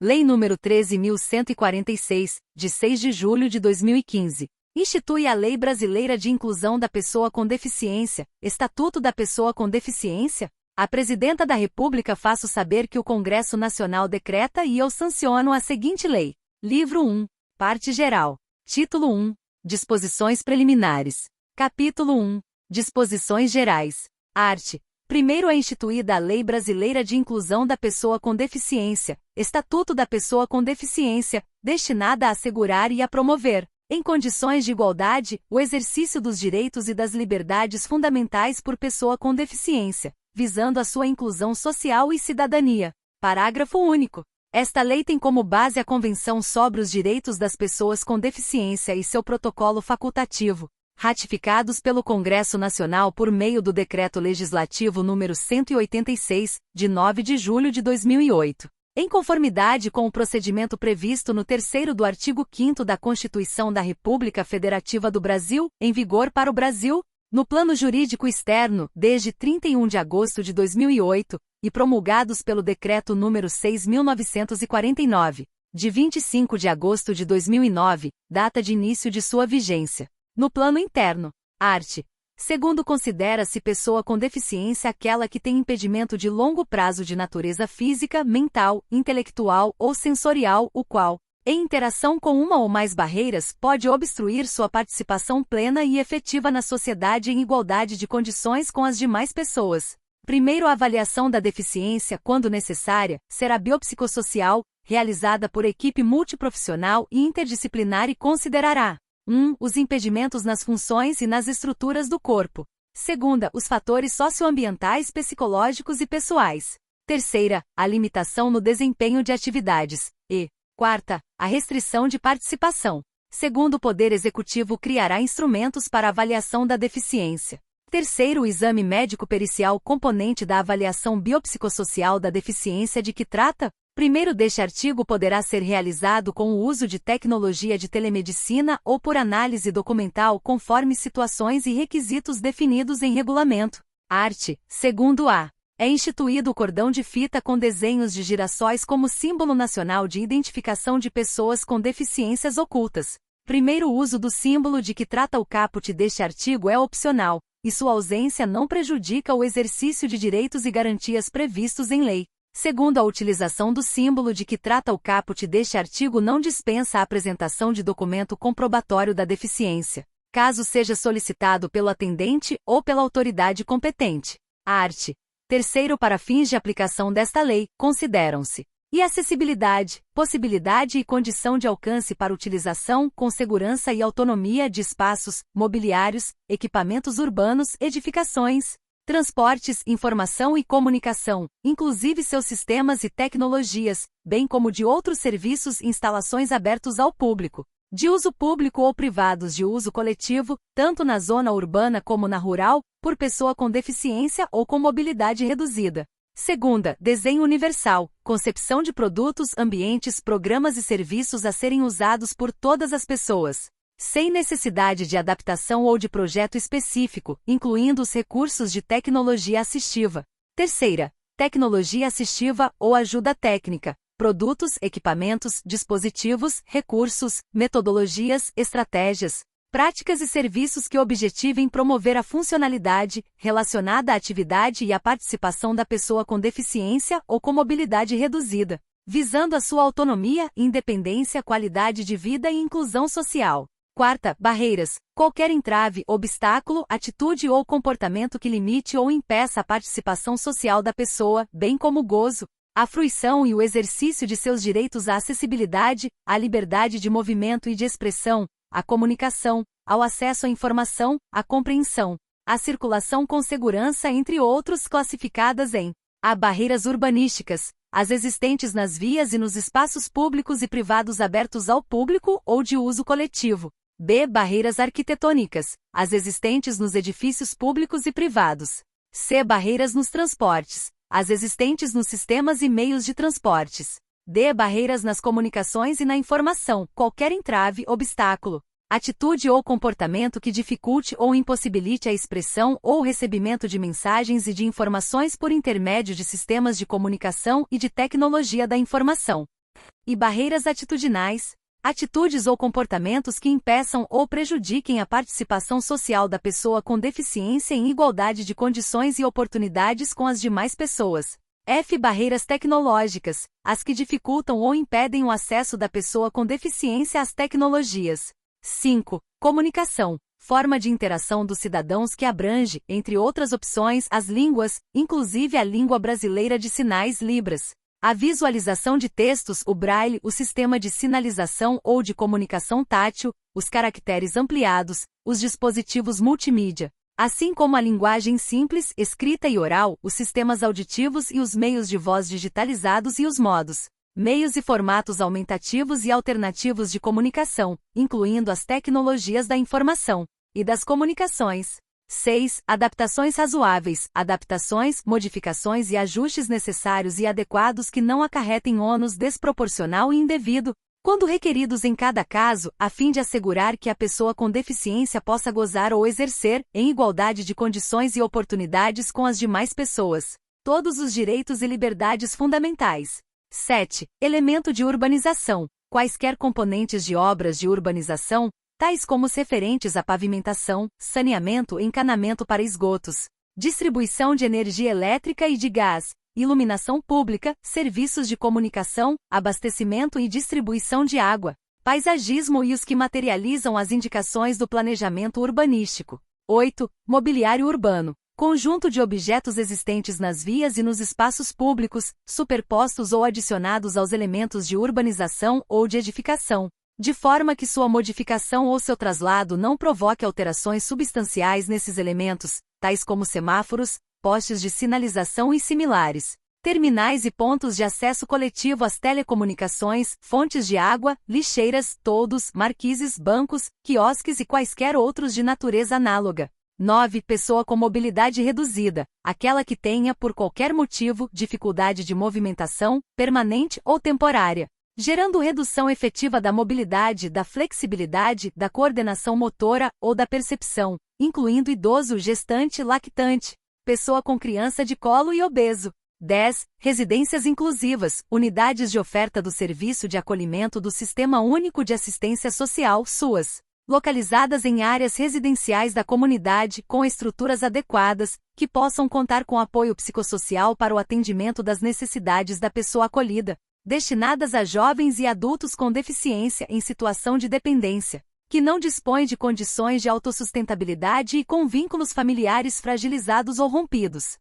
Lei nº 13.146, de 6 de julho de 2015. Institui a Lei Brasileira de Inclusão da Pessoa com Deficiência, Estatuto da Pessoa com Deficiência. A Presidenta da República faço saber que o Congresso Nacional decreta e eu sanciono a seguinte lei. Livro 1. Parte Geral. Título 1. Disposições Preliminares. Capítulo 1. Disposições Gerais. Art. Primeiro é instituída a Lei Brasileira de Inclusão da Pessoa com Deficiência, Estatuto da Pessoa com Deficiência, destinada a assegurar e a promover, em condições de igualdade, o exercício dos direitos e das liberdades fundamentais por pessoa com deficiência, visando a sua inclusão social e cidadania. Parágrafo único. Esta lei tem como base a Convenção sobre os Direitos das Pessoas com Deficiência e seu protocolo facultativo, ratificados pelo Congresso Nacional por meio do Decreto Legislativo nº 186, de 9 de julho de 2008. Em conformidade com o procedimento previsto no terceiro do artigo 5º da Constituição da República Federativa do Brasil, em vigor para o Brasil, no plano jurídico externo, desde 31 de agosto de 2008, e promulgados pelo Decreto nº 6.949, de 25 de agosto de 2009, data de início de sua vigência. No plano interno, art. Segundo, considera-se pessoa com deficiência aquela que tem impedimento de longo prazo de natureza física, mental, intelectual ou sensorial, o qual, em interação com uma ou mais barreiras, pode obstruir sua participação plena e efetiva na sociedade em igualdade de condições com as demais pessoas. Primeiro, a avaliação da deficiência, quando necessária, será biopsicossocial, realizada por equipe multiprofissional e interdisciplinar e considerará 1. Os impedimentos nas funções e nas estruturas do corpo. Segunda, os fatores socioambientais, psicológicos e pessoais. Terceira, a limitação no desempenho de atividades. E, quarta, a restrição de participação. Segundo, o Poder Executivo criará instrumentos para avaliação da deficiência. Terceiro, o exame médico-pericial componente da avaliação biopsicossocial da deficiência de que trata. Primeiro deste artigo poderá ser realizado com o uso de tecnologia de telemedicina ou por análise documental conforme situações e requisitos definidos em regulamento. Art. Segundo a. É instituído o cordão de fita com desenhos de girassóis como símbolo nacional de identificação de pessoas com deficiências ocultas. Primeiro, o uso do símbolo de que trata o caput deste artigo é opcional, e sua ausência não prejudica o exercício de direitos e garantias previstos em lei. Segundo, a utilização do símbolo de que trata o caput deste artigo não dispensa a apresentação de documento comprobatório da deficiência, caso seja solicitado pelo atendente ou pela autoridade competente. Art. Terceiro, para fins de aplicação desta lei, consideram-se e acessibilidade, possibilidade e condição de alcance para utilização com segurança e autonomia de espaços, mobiliários, equipamentos urbanos, edificações, transportes, informação e comunicação, inclusive seus sistemas e tecnologias, bem como de outros serviços e instalações abertos ao público, de uso público ou privados de uso coletivo, tanto na zona urbana como na rural, por pessoa com deficiência ou com mobilidade reduzida. Segunda, desenho universal, concepção de produtos, ambientes, programas e serviços a serem usados por todas as pessoas, sem necessidade de adaptação ou de projeto específico, incluindo os recursos de tecnologia assistiva. Terceira, tecnologia assistiva ou ajuda técnica, produtos, equipamentos, dispositivos, recursos, metodologias, estratégias, práticas e serviços que objetivem promover a funcionalidade relacionada à atividade e à participação da pessoa com deficiência ou com mobilidade reduzida, visando a sua autonomia, independência, qualidade de vida e inclusão social. Quarta, barreiras, qualquer entrave, obstáculo, atitude ou comportamento que limite ou impeça a participação social da pessoa, bem como o gozo, a fruição e o exercício de seus direitos à acessibilidade, à liberdade de movimento e de expressão, à comunicação, ao acesso à informação, à compreensão, à circulação com segurança, entre outros, classificadas em A. Barreiras urbanísticas, as existentes nas vias e nos espaços públicos e privados abertos ao público ou de uso coletivo. B. Barreiras arquitetônicas, as existentes nos edifícios públicos e privados. C. Barreiras nos transportes, as existentes nos sistemas e meios de transportes. D. Barreiras nas comunicações e na informação, qualquer entrave, obstáculo, atitude ou comportamento que dificulte ou impossibilite a expressão ou o recebimento de mensagens e de informações por intermédio de sistemas de comunicação e de tecnologia da informação. E barreiras atitudinais. Atitudes ou comportamentos que impeçam ou prejudiquem a participação social da pessoa com deficiência em igualdade de condições e oportunidades com as demais pessoas. F. Barreiras tecnológicas, as que dificultam ou impedem o acesso da pessoa com deficiência às tecnologias. 5. Comunicação, forma de interação dos cidadãos que abrange, entre outras opções, as línguas, inclusive a língua brasileira de sinais Libras. A visualização de textos, o braille, o sistema de sinalização ou de comunicação tátil, os caracteres ampliados, os dispositivos multimídia, assim como a linguagem simples, escrita e oral, os sistemas auditivos e os meios de voz digitalizados e os modos, meios e formatos aumentativos e alternativos de comunicação, incluindo as tecnologias da informação e das comunicações. 6. Adaptações razoáveis, adaptações, modificações e ajustes necessários e adequados que não acarretem ônus desproporcional e indevido, quando requeridos em cada caso, a fim de assegurar que a pessoa com deficiência possa gozar ou exercer, em igualdade de condições e oportunidades com as demais pessoas, todos os direitos e liberdades fundamentais. 7. Elemento de urbanização, quaisquer componentes de obras de urbanização, tais como os referentes à pavimentação, saneamento e encanamento para esgotos, distribuição de energia elétrica e de gás, iluminação pública, serviços de comunicação, abastecimento e distribuição de água, paisagismo e os que materializam as indicações do planejamento urbanístico. 8. Mobiliário urbano, conjunto de objetos existentes nas vias e nos espaços públicos, superpostos ou adicionados aos elementos de urbanização ou de edificação, de forma que sua modificação ou seu traslado não provoque alterações substanciais nesses elementos, tais como semáforos, postes de sinalização e similares, terminais e pontos de acesso coletivo às telecomunicações, fontes de água, lixeiras, toldos, marquises, bancos, quiosques e quaisquer outros de natureza análoga. 9. Pessoa com mobilidade reduzida, aquela que tenha, por qualquer motivo, dificuldade de movimentação, permanente ou temporária, gerando redução efetiva da mobilidade, da flexibilidade, da coordenação motora ou da percepção, incluindo idoso, gestante, lactante, pessoa com criança de colo e obeso. 10. Residências inclusivas, unidades de oferta do Serviço de Acolhimento do Sistema Único de Assistência Social, SUAS, localizadas em áreas residenciais da comunidade, com estruturas adequadas, que possam contar com apoio psicossocial para o atendimento das necessidades da pessoa acolhida, destinadas a jovens e adultos com deficiência em situação de dependência, que não dispõem de condições de autossustentabilidade e com vínculos familiares fragilizados ou rompidos.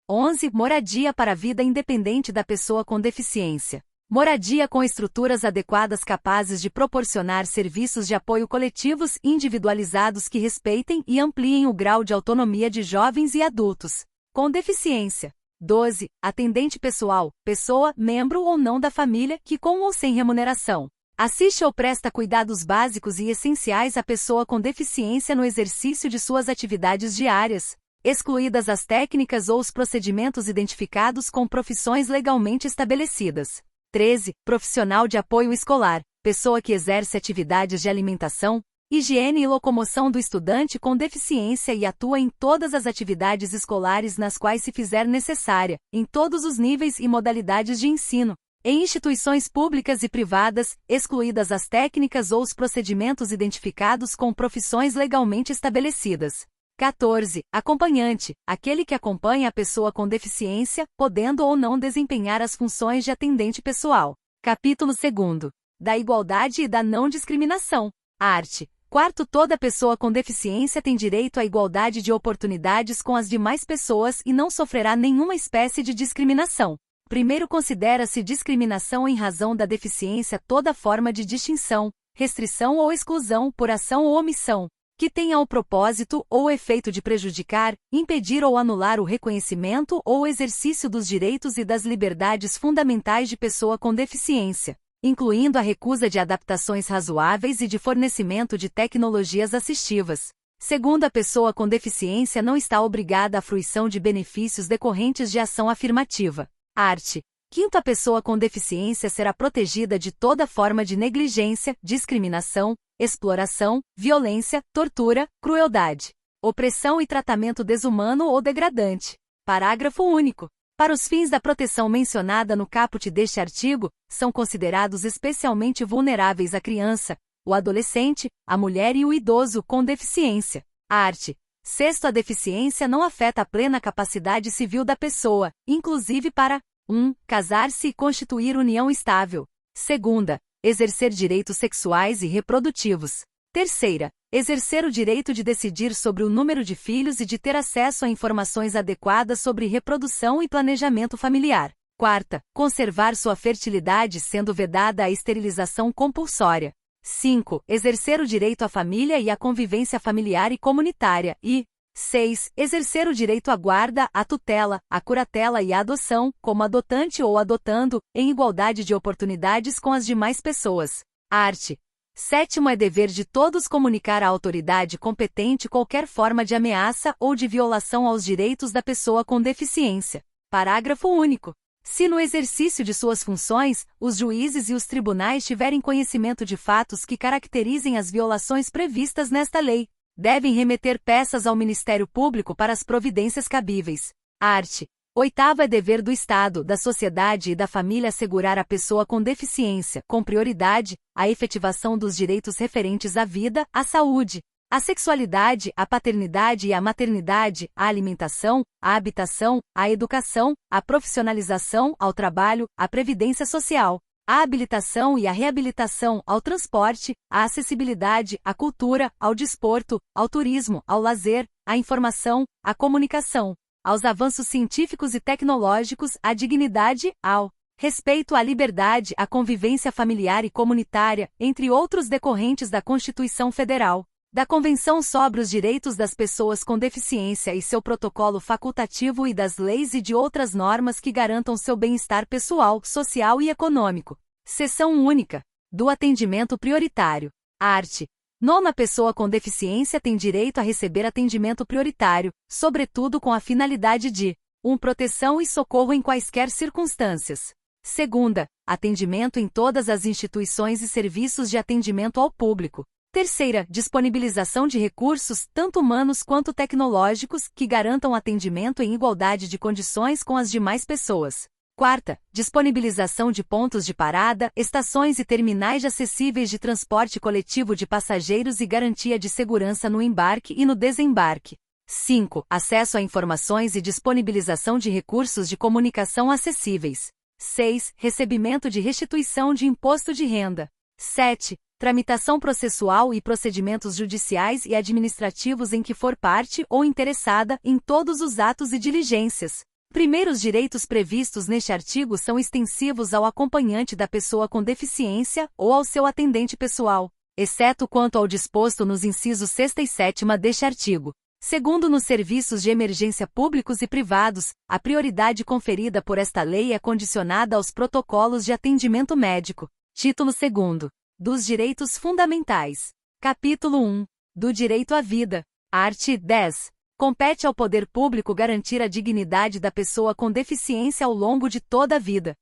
11. Moradia para a vida independente da pessoa com deficiência. Moradia com estruturas adequadas capazes de proporcionar serviços de apoio coletivos individualizados que respeitem e ampliem o grau de autonomia de jovens e adultos com deficiência. 12. Atendente pessoal, pessoa, membro ou não da família, que com ou sem remuneração, assiste ou presta cuidados básicos e essenciais à pessoa com deficiência no exercício de suas atividades diárias, excluídas as técnicas ou os procedimentos identificados com profissões legalmente estabelecidas. 13. Profissional de apoio escolar, pessoa que exerce atividades de alimentação, higiene e locomoção do estudante com deficiência e atua em todas as atividades escolares nas quais se fizer necessária, em todos os níveis e modalidades de ensino, em instituições públicas e privadas, excluídas as técnicas ou os procedimentos identificados com profissões legalmente estabelecidas. 14. Acompanhante, aquele que acompanha a pessoa com deficiência, podendo ou não desempenhar as funções de atendente pessoal. Capítulo 2. Da igualdade e da não discriminação. Arte. 4. Toda pessoa com deficiência tem direito à igualdade de oportunidades com as demais pessoas e não sofrerá nenhuma espécie de discriminação. Primeiro, considera-se discriminação em razão da deficiência toda forma de distinção, restrição ou exclusão por ação ou omissão, que tenha o propósito ou o efeito de prejudicar, impedir ou anular o reconhecimento ou o exercício dos direitos e das liberdades fundamentais de pessoa com deficiência, incluindo a recusa de adaptações razoáveis e de fornecimento de tecnologias assistivas. Segundo, a pessoa com deficiência não está obrigada à fruição de benefícios decorrentes de ação afirmativa. Arte. 5. A pessoa com deficiência será protegida de toda forma de negligência, discriminação, exploração, violência, tortura, crueldade, opressão e tratamento desumano ou degradante. Parágrafo único. Para os fins da proteção mencionada no caput deste artigo, são considerados especialmente vulneráveis a criança, o adolescente, a mulher e o idoso com deficiência. Art. 6º, a deficiência não afeta a plena capacidade civil da pessoa, inclusive para 1. Casar-se e constituir união estável. 2. Exercer direitos sexuais e reprodutivos. 3. Exercer o direito de decidir sobre o número de filhos e de ter acesso a informações adequadas sobre reprodução e planejamento familiar. 4. Conservar sua fertilidade sendo vedada a esterilização compulsória. 5. Exercer o direito à família e à convivência familiar e comunitária. E 6. Exercer o direito à guarda, à tutela, à curatela e à adoção, como adotante ou adotando, em igualdade de oportunidades com as demais pessoas. Art. 7º, é dever de todos comunicar à autoridade competente qualquer forma de ameaça ou de violação aos direitos da pessoa com deficiência. Parágrafo único. Se no exercício de suas funções, os juízes e os tribunais tiverem conhecimento de fatos que caracterizem as violações previstas nesta lei, devem remeter peças ao Ministério Público para as providências cabíveis. Art. 8º, é dever do Estado, da sociedade e da família assegurar à pessoa com deficiência, com prioridade, a efetivação dos direitos referentes à vida, à saúde, à sexualidade, à paternidade e à maternidade, à alimentação, à habitação, à educação, à profissionalização, ao trabalho, à previdência social, à habilitação e à reabilitação, ao transporte, à acessibilidade, à cultura, ao desporto, ao turismo, ao lazer, à informação, à comunicação, aos avanços científicos e tecnológicos, à dignidade, ao respeito à liberdade, à convivência familiar e comunitária, entre outros decorrentes da Constituição Federal, da Convenção sobre os Direitos das Pessoas com Deficiência e seu protocolo facultativo e das leis e de outras normas que garantam seu bem-estar pessoal, social e econômico. Seção única. Do atendimento prioritário. Art. 9º, a pessoa com deficiência tem direito a receber atendimento prioritário, sobretudo com a finalidade de 1. Proteção e socorro em quaisquer circunstâncias. 2. Atendimento em todas as instituições e serviços de atendimento ao público. 3. Disponibilização de recursos, tanto humanos quanto tecnológicos, que garantam atendimento em igualdade de condições com as demais pessoas. 4. Disponibilização de pontos de parada, estações e terminais acessíveis de transporte coletivo de passageiros e garantia de segurança no embarque e no desembarque. 5. Acesso a informações e disponibilização de recursos de comunicação acessíveis. 6. Recebimento de restituição de imposto de renda. 7. Tramitação processual e procedimentos judiciais e administrativos em que for parte ou interessada em todos os atos e diligências. Primeiros direitos previstos neste artigo são extensivos ao acompanhante da pessoa com deficiência ou ao seu atendente pessoal, exceto quanto ao disposto nos incisos 6º e 7º deste artigo. Segundo, nos serviços de emergência públicos e privados, a prioridade conferida por esta lei é condicionada aos protocolos de atendimento médico. Título 2º. Dos Direitos Fundamentais. Capítulo 1. Do Direito à Vida. Art. 10. Compete ao poder público garantir a dignidade da pessoa com deficiência ao longo de toda a vida.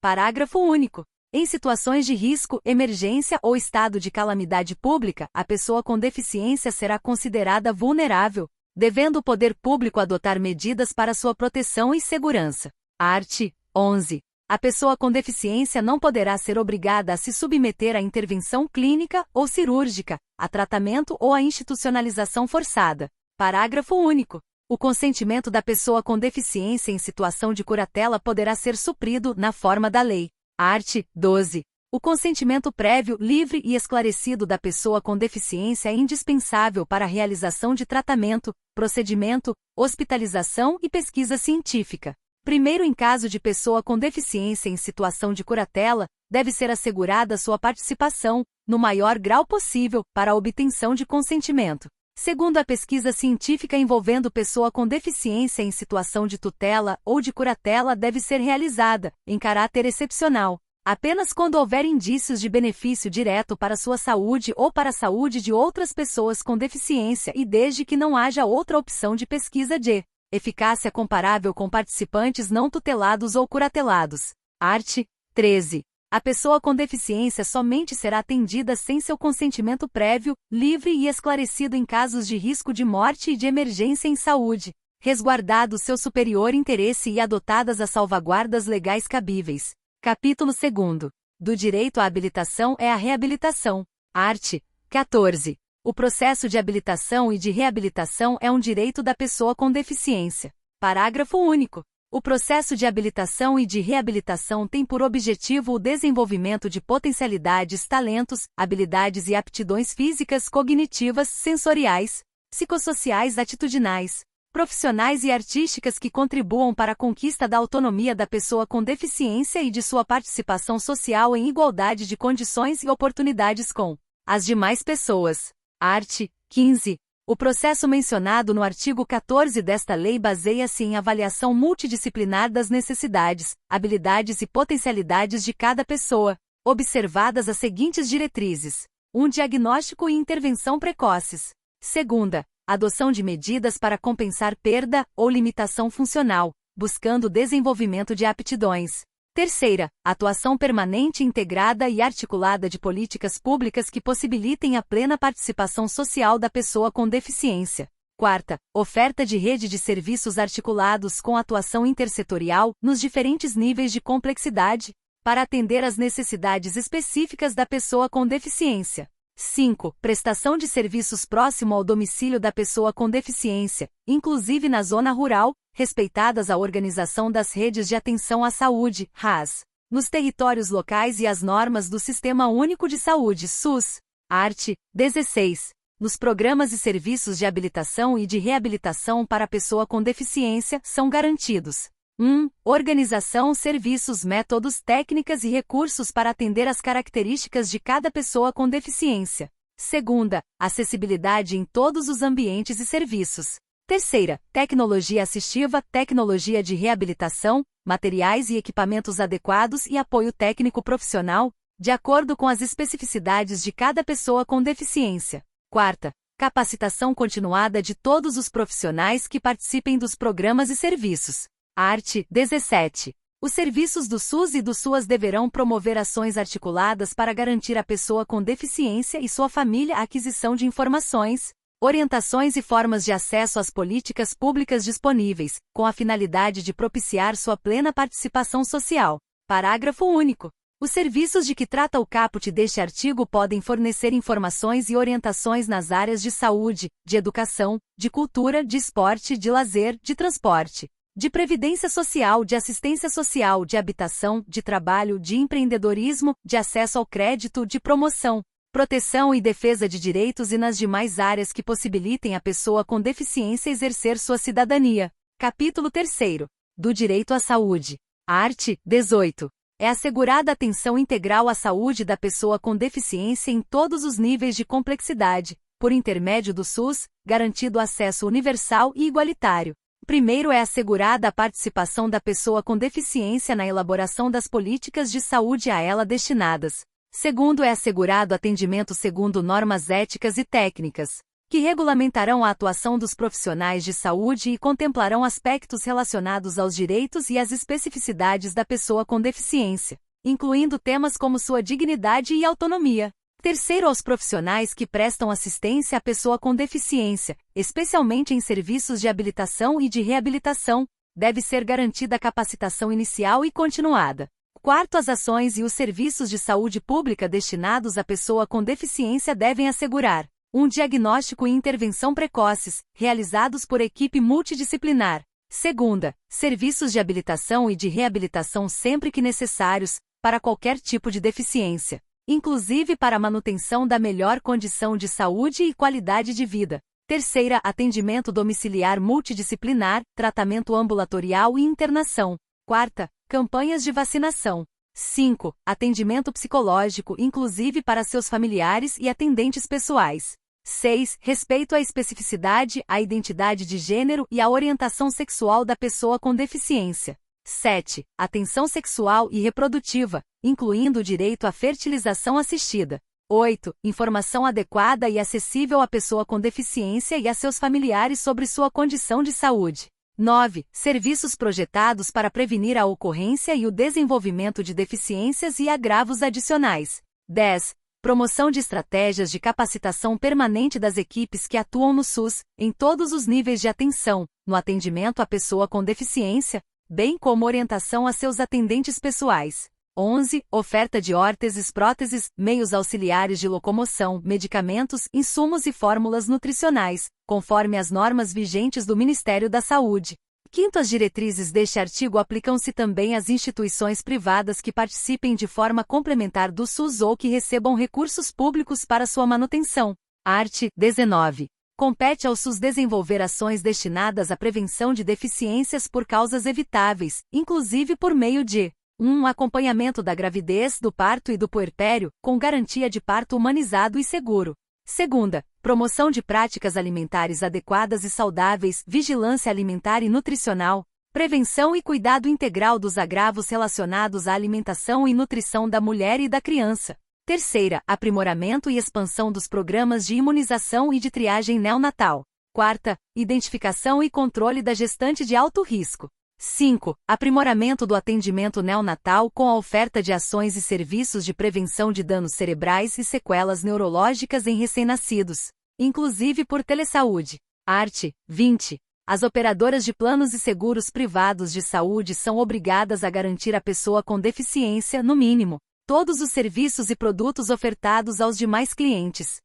Parágrafo único. Em situações de risco, emergência ou estado de calamidade pública, a pessoa com deficiência será considerada vulnerável, devendo o poder público adotar medidas para sua proteção e segurança. Art. 11. A pessoa com deficiência não poderá ser obrigada a se submeter à intervenção clínica ou cirúrgica, a tratamento ou à institucionalização forçada. Parágrafo único. O consentimento da pessoa com deficiência em situação de curatela poderá ser suprido na forma da lei. Art. 12. O consentimento prévio, livre e esclarecido da pessoa com deficiência é indispensável para a realização de tratamento, procedimento, hospitalização e pesquisa científica. Primeiro, em caso de pessoa com deficiência em situação de curatela, deve ser assegurada sua participação, no maior grau possível, para a obtenção de consentimento. Segundo, a pesquisa científica envolvendo pessoa com deficiência em situação de tutela ou de curatela deve ser realizada, em caráter excepcional, apenas quando houver indícios de benefício direto para sua saúde ou para a saúde de outras pessoas com deficiência e desde que não haja outra opção de pesquisa de eficácia comparável com participantes não tutelados ou curatelados. Art. 13. A pessoa com deficiência somente será atendida sem seu consentimento prévio, livre e esclarecido em casos de risco de morte e de emergência em saúde. resguardado seu superior interesse e adotadas as salvaguardas legais cabíveis. Capítulo 2. Do direito à habilitação é a reabilitação. Art. 14. O processo de habilitação e de reabilitação é um direito da pessoa com deficiência. Parágrafo único. O processo de habilitação e de reabilitação tem por objetivo o desenvolvimento de potencialidades, talentos, habilidades e aptidões físicas, cognitivas, sensoriais, psicossociais, atitudinais, profissionais e artísticas que contribuam para a conquista da autonomia da pessoa com deficiência e de sua participação social em igualdade de condições e oportunidades com as demais pessoas. Art. 15. O processo mencionado no artigo 14 desta lei baseia-se em avaliação multidisciplinar das necessidades, habilidades e potencialidades de cada pessoa, observadas as seguintes diretrizes: 1. Diagnóstico e intervenção precoces. 2. Adoção de medidas para compensar perda ou limitação funcional, buscando o desenvolvimento de aptidões. 3. Atuação permanente, integrada e articulada de políticas públicas que possibilitem a plena participação social da pessoa com deficiência. 4. Oferta de rede de serviços articulados com atuação intersetorial, nos diferentes níveis de complexidade, para atender às necessidades específicas da pessoa com deficiência. 5. Prestação de serviços próximo ao domicílio da pessoa com deficiência, inclusive na zona rural, respeitadas a organização das redes de atenção à saúde, RAS, nos territórios locais e as normas do Sistema Único de Saúde, SUS. Art. 16. Nos programas e serviços de habilitação e de reabilitação para a pessoa com deficiência, são garantidos: 1. Organização, serviços, métodos, técnicas e recursos para atender às características de cada pessoa com deficiência. 2. Acessibilidade em todos os ambientes e serviços. 3. Tecnologia assistiva, tecnologia de reabilitação, materiais e equipamentos adequados e apoio técnico profissional, de acordo com as especificidades de cada pessoa com deficiência. 4. Capacitação continuada de todos os profissionais que participem dos programas e serviços. Art. 17. Os serviços do SUS e do SUAS deverão promover ações articuladas para garantir à pessoa com deficiência e sua família a aquisição de informações, orientações e formas de acesso às políticas públicas disponíveis, com a finalidade de propiciar sua plena participação social. Parágrafo único. Os serviços de que trata o caput deste artigo podem fornecer informações e orientações nas áreas de saúde, de educação, de cultura, de esporte, de lazer, de transporte, de previdência social, de assistência social, de habitação, de trabalho, de empreendedorismo, de acesso ao crédito, de promoção, proteção e defesa de direitos e nas demais áreas que possibilitem à pessoa com deficiência exercer sua cidadania. Capítulo 3. Do direito à saúde. Art. 18. É assegurada atenção integral à saúde da pessoa com deficiência em todos os níveis de complexidade, por intermédio do SUS, garantido acesso universal e igualitário. Primeiro é assegurada a participação da pessoa com deficiência na elaboração das políticas de saúde a ela destinadas. Segundo é assegurado atendimento segundo normas éticas e técnicas, que regulamentarão a atuação dos profissionais de saúde e contemplarão aspectos relacionados aos direitos e às especificidades da pessoa com deficiência, incluindo temas como sua dignidade e autonomia. Terceiro, aos profissionais que prestam assistência à pessoa com deficiência, especialmente em serviços de habilitação e de reabilitação, deve ser garantida a capacitação inicial e continuada. Quarto, as ações e os serviços de saúde pública destinados à pessoa com deficiência devem assegurar um diagnóstico e intervenção precoces, realizados por equipe multidisciplinar. Segunda, serviços de habilitação e de reabilitação sempre que necessários, para qualquer tipo de deficiência, inclusive para a manutenção da melhor condição de saúde e qualidade de vida. Terceira, atendimento domiciliar multidisciplinar, tratamento ambulatorial e internação. Quarta, campanhas de vacinação. 5. Atendimento psicológico, inclusive para seus familiares e atendentes pessoais. 6. Respeito à especificidade, à identidade de gênero e à orientação sexual da pessoa com deficiência. 7. Atenção sexual e reprodutiva, incluindo o direito à fertilização assistida. 8. Informação adequada e acessível à pessoa com deficiência e a seus familiares sobre sua condição de saúde. 9. Serviços projetados para prevenir a ocorrência e o desenvolvimento de deficiências e agravos adicionais. 10. Promoção de estratégias de capacitação permanente das equipes que atuam no SUS, em todos os níveis de atenção, no atendimento à pessoa com deficiência, bem como orientação a seus atendentes pessoais. 11. Oferta de órteses, próteses, meios auxiliares de locomoção, medicamentos, insumos e fórmulas nutricionais, conforme as normas vigentes do Ministério da Saúde. 5. As diretrizes deste artigo aplicam-se também às instituições privadas que participem de forma complementar do SUS ou que recebam recursos públicos para sua manutenção. Art. 19. Compete ao SUS desenvolver ações destinadas à prevenção de deficiências por causas evitáveis, inclusive por meio de 1. Acompanhamento da gravidez, do parto e do puerpério, com garantia de parto humanizado e seguro. 2. Promoção de práticas alimentares adequadas e saudáveis, vigilância alimentar e nutricional, prevenção e cuidado integral dos agravos relacionados à alimentação e nutrição da mulher e da criança. 3. Aprimoramento e expansão dos programas de imunização e de triagem neonatal. 4. Identificação e controle da gestante de alto risco. 5. Aprimoramento do atendimento neonatal com a oferta de ações e serviços de prevenção de danos cerebrais e sequelas neurológicas em recém-nascidos, inclusive por telesaúde. Art. 20. As operadoras de planos e seguros privados de saúde são obrigadas a garantir à pessoa com deficiência, no mínimo, todos os serviços e produtos ofertados aos demais clientes.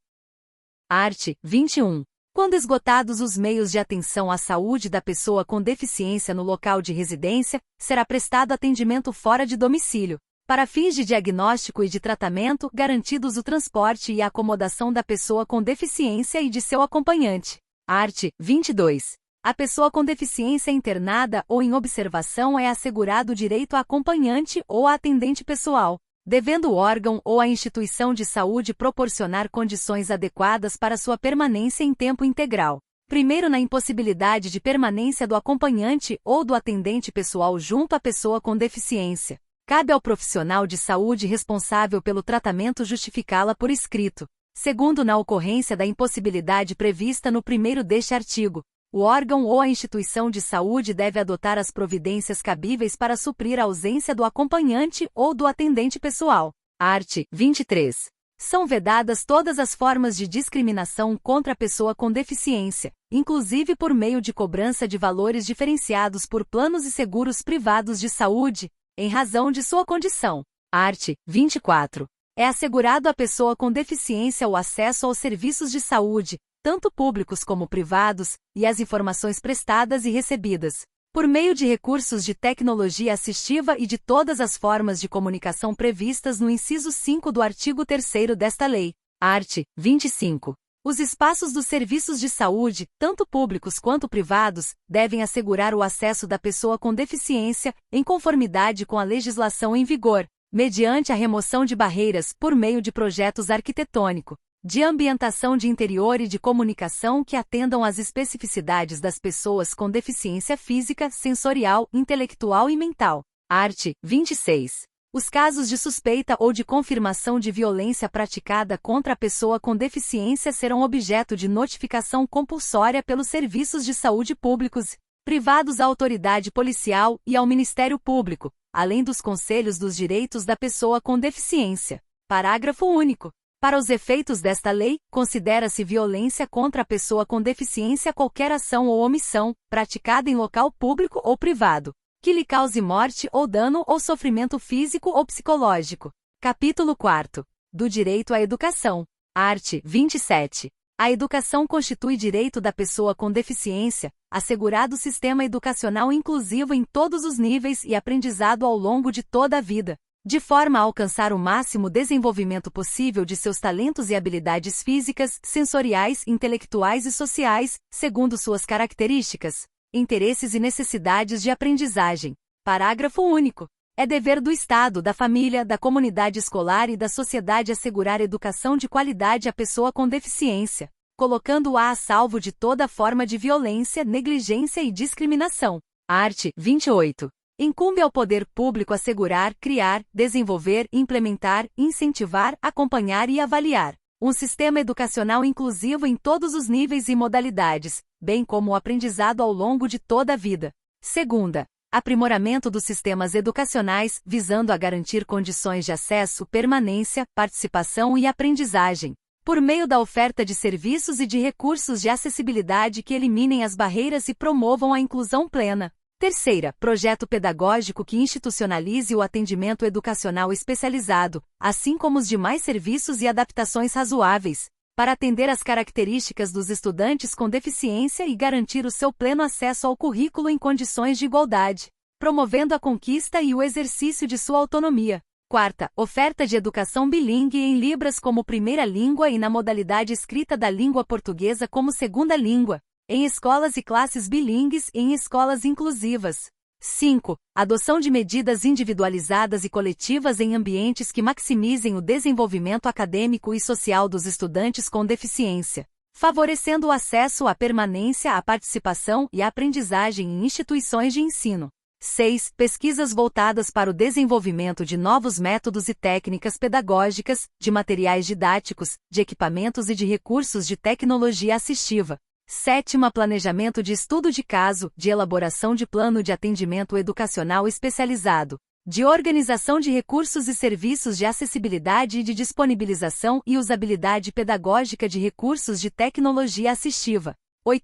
Art. 21. Quando esgotados os meios de atenção à saúde da pessoa com deficiência no local de residência, será prestado atendimento fora de domicílio, para fins de diagnóstico e de tratamento, garantidos o transporte e a acomodação da pessoa com deficiência e de seu acompanhante. Art. 22. A pessoa com deficiência internada ou em observação é assegurado o direito a acompanhante ou a atendente pessoal, devendo o órgão ou a instituição de saúde proporcionar condições adequadas para sua permanência em tempo integral. Primeiro, na impossibilidade de permanência do acompanhante ou do atendente pessoal junto à pessoa com deficiência, cabe ao profissional de saúde responsável pelo tratamento justificá-la por escrito. Segundo, na ocorrência da impossibilidade prevista no primeiro deste artigo, o órgão ou a instituição de saúde deve adotar as providências cabíveis para suprir a ausência do acompanhante ou do atendente pessoal. Art. 23. São vedadas todas as formas de discriminação contra a pessoa com deficiência, inclusive por meio de cobrança de valores diferenciados por planos e seguros privados de saúde, em razão de sua condição. Art. 24. É assegurado à pessoa com deficiência o acesso aos serviços de saúde, tanto públicos como privados, e as informações prestadas e recebidas, por meio de recursos de tecnologia assistiva e de todas as formas de comunicação previstas no inciso 5 do artigo 3º desta lei. Art. 25. Os espaços dos serviços de saúde, tanto públicos quanto privados, devem assegurar o acesso da pessoa com deficiência, em conformidade com a legislação em vigor, mediante a remoção de barreiras por meio de projetos arquitetônico, de ambientação de interior e de comunicação que atendam às especificidades das pessoas com deficiência física, sensorial, intelectual e mental. Art. 26. Os casos de suspeita ou de confirmação de violência praticada contra a pessoa com deficiência serão objeto de notificação compulsória pelos serviços de saúde públicos, privados à autoridade policial e ao Ministério Público, além dos conselhos dos direitos da pessoa com deficiência. Parágrafo único. Para os efeitos desta lei, considera-se violência contra a pessoa com deficiência qualquer ação ou omissão, praticada em local público ou privado, que lhe cause morte ou dano ou sofrimento físico ou psicológico. Capítulo 4. Do direito à educação. Art. 27. A educação constitui direito da pessoa com deficiência, assegurado sistema educacional inclusivo em todos os níveis e aprendizado ao longo de toda a vida, de forma a alcançar o máximo desenvolvimento possível de seus talentos e habilidades físicas, sensoriais, intelectuais e sociais, segundo suas características, interesses e necessidades de aprendizagem. Parágrafo único. É dever do Estado, da família, da comunidade escolar e da sociedade assegurar educação de qualidade à pessoa com deficiência, colocando-a a salvo de toda forma de violência, negligência e discriminação. Art. 28. Incumbe ao poder público assegurar, criar, desenvolver, implementar, incentivar, acompanhar e avaliar um sistema educacional inclusivo em todos os níveis e modalidades, bem como o aprendizado ao longo de toda a vida. Segunda, Aprimoramento dos sistemas educacionais, visando a garantir condições de acesso, permanência, participação e aprendizagem, por meio da oferta de serviços e de recursos de acessibilidade que eliminem as barreiras e promovam a inclusão plena. Terceira, projeto pedagógico que institucionalize o atendimento educacional especializado, assim como os demais serviços e adaptações razoáveis, para atender às características dos estudantes com deficiência e garantir o seu pleno acesso ao currículo em condições de igualdade, promovendo a conquista e o exercício de sua autonomia. Quarta, oferta de educação bilíngue em Libras como primeira língua e na modalidade escrita da língua portuguesa como segunda língua, em escolas e classes bilíngues e em escolas inclusivas. 5. Adoção de medidas individualizadas e coletivas em ambientes que maximizem o desenvolvimento acadêmico e social dos estudantes com deficiência, favorecendo o acesso à permanência, à participação e à aprendizagem em instituições de ensino. 6. Pesquisas voltadas para o desenvolvimento de novos métodos e técnicas pedagógicas, de materiais didáticos, de equipamentos e de recursos de tecnologia assistiva. 7. Planejamento de estudo de caso, de elaboração de plano de atendimento educacional especializado, de organização de recursos e serviços de acessibilidade e de disponibilização e usabilidade pedagógica de recursos de tecnologia assistiva. 8.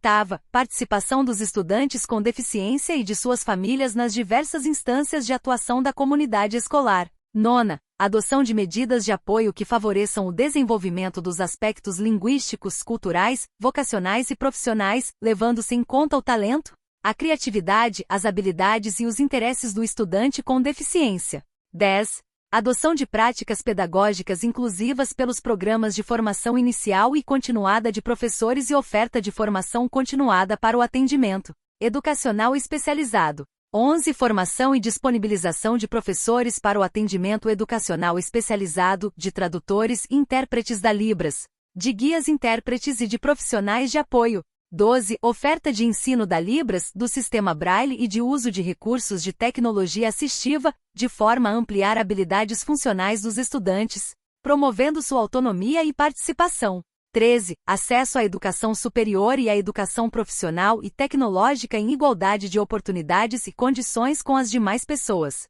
Participação dos estudantes com deficiência e de suas famílias nas diversas instâncias de atuação da comunidade escolar. 9. Adoção de medidas de apoio que favoreçam o desenvolvimento dos aspectos linguísticos, culturais, vocacionais e profissionais, levando-se em conta o talento, a criatividade, as habilidades e os interesses do estudante com deficiência. 10. Adoção de práticas pedagógicas inclusivas pelos programas de formação inicial e continuada de professores e oferta de formação continuada para o atendimento educacional especializado. 11. Formação e disponibilização de professores para o atendimento educacional especializado, de tradutores e intérpretes da Libras, de guias intérpretes e de profissionais de apoio. 12. Oferta de ensino da Libras, do sistema Braille e de uso de recursos de tecnologia assistiva, de forma a ampliar habilidades funcionais dos estudantes, promovendo sua autonomia e participação. 13. Acesso à educação superior e à educação profissional e tecnológica em igualdade de oportunidades e condições com as demais pessoas.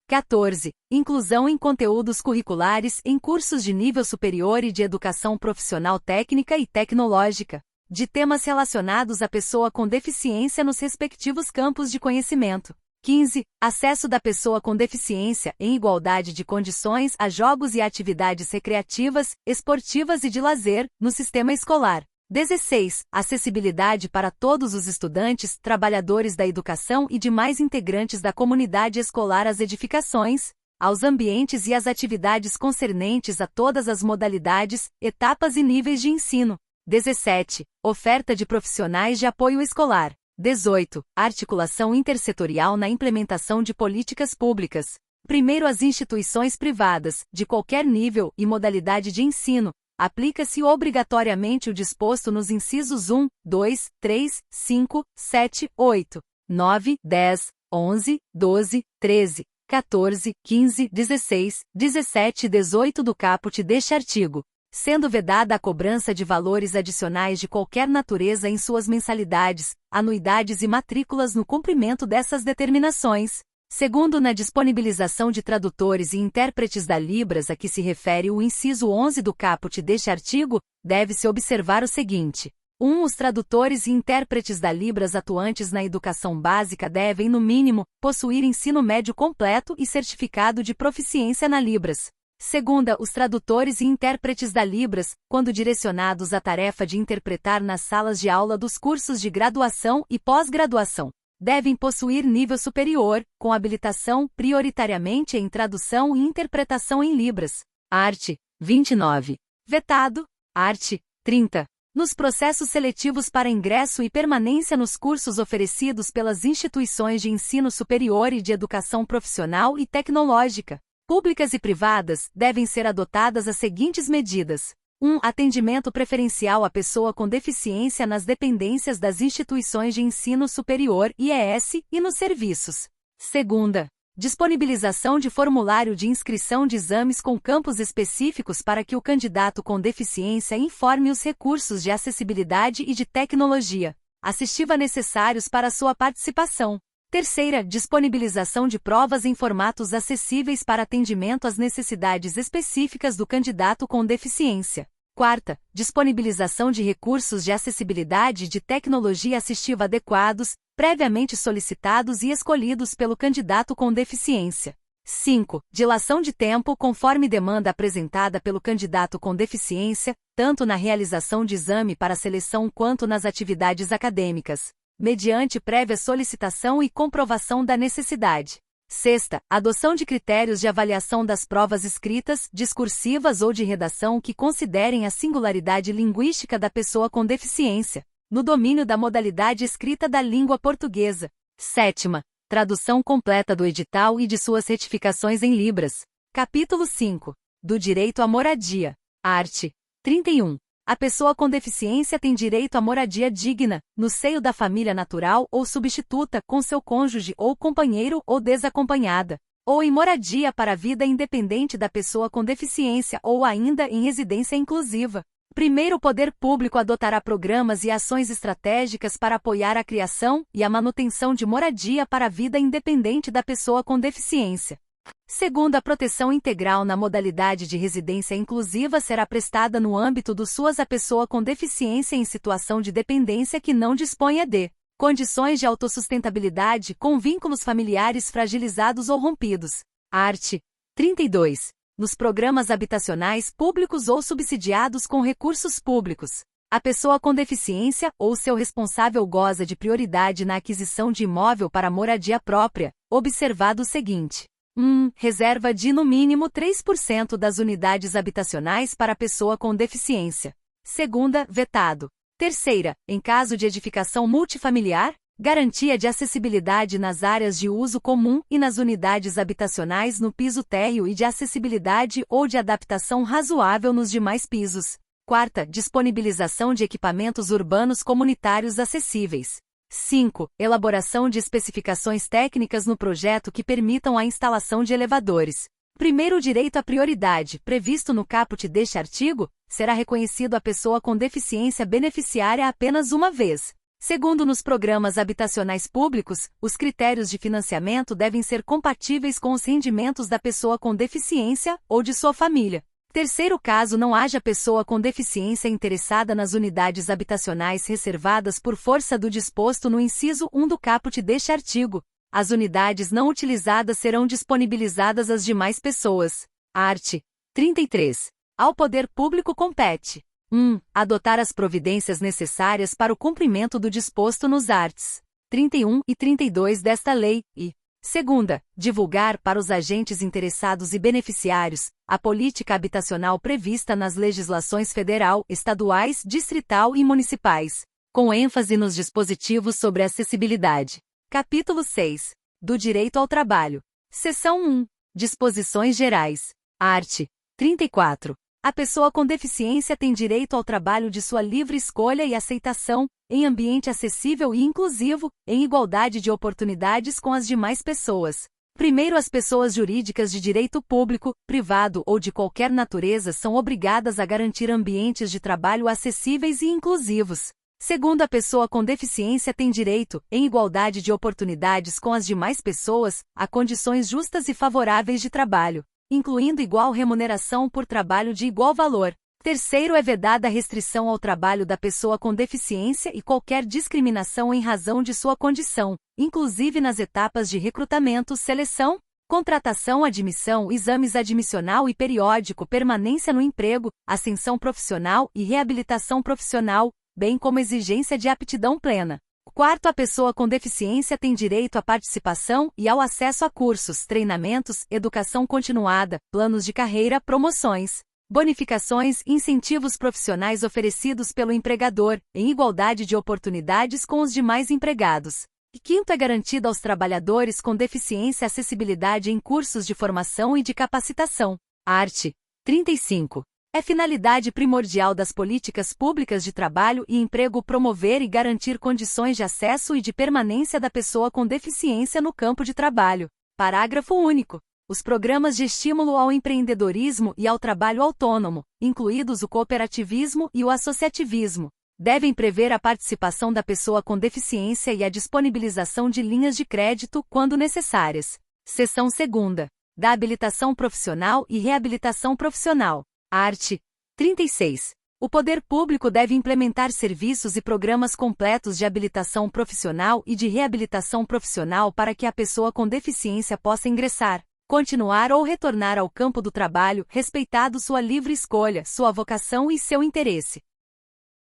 14. Inclusão em conteúdos curriculares em cursos de nível superior e de educação profissional técnica e tecnológica, de temas relacionados à pessoa com deficiência nos respectivos campos de conhecimento. 15. Acesso da pessoa com deficiência, em igualdade de condições, a jogos e atividades recreativas, esportivas e de lazer, no sistema escolar. 16. Acessibilidade para todos os estudantes, trabalhadores da educação e demais integrantes da comunidade escolar às edificações, aos ambientes e às atividades concernentes a todas as modalidades, etapas e níveis de ensino. 17. Oferta de profissionais de apoio escolar. 18. Articulação intersetorial na implementação de políticas públicas. Primeiro, as instituições privadas, de qualquer nível e modalidade de ensino, aplica-se obrigatoriamente o disposto nos incisos 1, 2, 3, 5, 7, 8, 9, 10, 11, 12, 13, 14, 15, 16, 17 e 18 do caput deste artigo, sendo vedada a cobrança de valores adicionais de qualquer natureza em suas mensalidades, anuidades e matrículas no cumprimento dessas determinações. Segundo, na disponibilização de tradutores e intérpretes da Libras a que se refere o inciso 11 do caput deste artigo, deve-se observar o seguinte. 1. Os tradutores e intérpretes da Libras atuantes na educação básica devem, no mínimo, possuir ensino médio completo e certificado de proficiência na Libras. Segunda, os tradutores e intérpretes da Libras, quando direcionados à tarefa de interpretar nas salas de aula dos cursos de graduação e pós-graduação, devem possuir nível superior, com habilitação prioritariamente em tradução e interpretação em Libras. Art. 29. Vetado. Art. 30. Nos processos seletivos para ingresso e permanência nos cursos oferecidos pelas instituições de ensino superior e de educação profissional e tecnológica, públicas e privadas, devem ser adotadas as seguintes medidas. 1. Atendimento preferencial à pessoa com deficiência nas dependências das instituições de ensino superior IES e nos serviços. Segunda, disponibilização de formulário de inscrição de exames com campos específicos para que o candidato com deficiência informe os recursos de acessibilidade e de tecnologia assistiva necessários para sua participação. Terceira, disponibilização de provas em formatos acessíveis para atendimento às necessidades específicas do candidato com deficiência. Quarta, disponibilização de recursos de acessibilidade e de tecnologia assistiva adequados, previamente solicitados e escolhidos pelo candidato com deficiência. 5. Dilação de tempo conforme demanda apresentada pelo candidato com deficiência, tanto na realização de exame para seleção quanto nas atividades acadêmicas, mediante prévia solicitação e comprovação da necessidade. Sexta, adoção de critérios de avaliação das provas escritas, discursivas ou de redação que considerem a singularidade linguística da pessoa com deficiência, no domínio da modalidade escrita da língua portuguesa. Sétima, tradução completa do edital e de suas retificações em Libras. Capítulo 5. Do direito à moradia. Art. 31. A pessoa com deficiência tem direito à moradia digna, no seio da família natural ou substituta, com seu cônjuge ou companheiro ou desacompanhada, ou em moradia para a vida independente da pessoa com deficiência ou ainda em residência inclusiva. Primeiro, o poder público adotará programas e ações estratégicas para apoiar a criação e a manutenção de moradia para a vida independente da pessoa com deficiência. Segundo, a proteção integral na modalidade de residência inclusiva será prestada no âmbito do SUAS à pessoa com deficiência em situação de dependência que não disponha de condições de autossustentabilidade com vínculos familiares fragilizados ou rompidos. Art. 32. Nos programas habitacionais públicos ou subsidiados com recursos públicos, a pessoa com deficiência ou seu responsável goza de prioridade na aquisição de imóvel para moradia própria, observado o seguinte. 1. Reserva de no mínimo 3% das unidades habitacionais para a pessoa com deficiência. Segunda, vetado. Terceira, em caso de edificação multifamiliar, garantia de acessibilidade nas áreas de uso comum e nas unidades habitacionais no piso térreo e de acessibilidade ou de adaptação razoável nos demais pisos. Quarta, disponibilização de equipamentos urbanos comunitários acessíveis. 5. Elaboração de especificações técnicas no projeto que permitam a instalação de elevadores. Primeiro, o direito à prioridade, previsto no caput deste artigo, será reconhecido à pessoa com deficiência beneficiária apenas uma vez. Segundo, nos programas habitacionais públicos, os critérios de financiamento devem ser compatíveis com os rendimentos da pessoa com deficiência ou de sua família. Terceiro, caso não haja pessoa com deficiência interessada nas unidades habitacionais reservadas por força do disposto no inciso 1 do caput deste artigo, as unidades não utilizadas serão disponibilizadas às demais pessoas. Art. 33. Ao poder público compete 1. Adotar as providências necessárias para o cumprimento do disposto nos arts. 31 e 32 desta lei, e segunda, divulgar para os agentes interessados e beneficiários a política habitacional prevista nas legislações federal, estaduais, distrital e municipais, com ênfase nos dispositivos sobre acessibilidade. Capítulo 6. Do direito ao trabalho. Seção 1. Disposições gerais. Art. 34. A pessoa com deficiência tem direito ao trabalho de sua livre escolha e aceitação, em ambiente acessível e inclusivo, em igualdade de oportunidades com as demais pessoas. Primeiro, as pessoas jurídicas de direito público, privado ou de qualquer natureza são obrigadas a garantir ambientes de trabalho acessíveis e inclusivos. Segundo, a pessoa com deficiência tem direito, em igualdade de oportunidades com as demais pessoas, a condições justas e favoráveis de trabalho, incluindo igual remuneração por trabalho de igual valor. Terceiro, é vedada a restrição ao trabalho da pessoa com deficiência e qualquer discriminação em razão de sua condição, inclusive nas etapas de recrutamento, seleção, contratação, admissão, exames admissional e periódico, permanência no emprego, ascensão profissional e reabilitação profissional, bem como exigência de aptidão plena. Quarto, a pessoa com deficiência tem direito à participação e ao acesso a cursos, treinamentos, educação continuada, planos de carreira, promoções, bonificações e incentivos profissionais oferecidos pelo empregador, em igualdade de oportunidades com os demais empregados. E quinto, é garantida aos trabalhadores com deficiência acessibilidade em cursos de formação e de capacitação. Art. 35. É finalidade primordial das políticas públicas de trabalho e emprego promover e garantir condições de acesso e de permanência da pessoa com deficiência no campo de trabalho. Parágrafo único. Os programas de estímulo ao empreendedorismo e ao trabalho autônomo, incluídos o cooperativismo e o associativismo, devem prever a participação da pessoa com deficiência e a disponibilização de linhas de crédito quando necessárias. Seção 2ª. Da habilitação profissional e reabilitação profissional. Art. 36. O poder público deve implementar serviços e programas completos de habilitação profissional e de reabilitação profissional para que a pessoa com deficiência possa ingressar, continuar ou retornar ao campo do trabalho, respeitado sua livre escolha, sua vocação e seu interesse.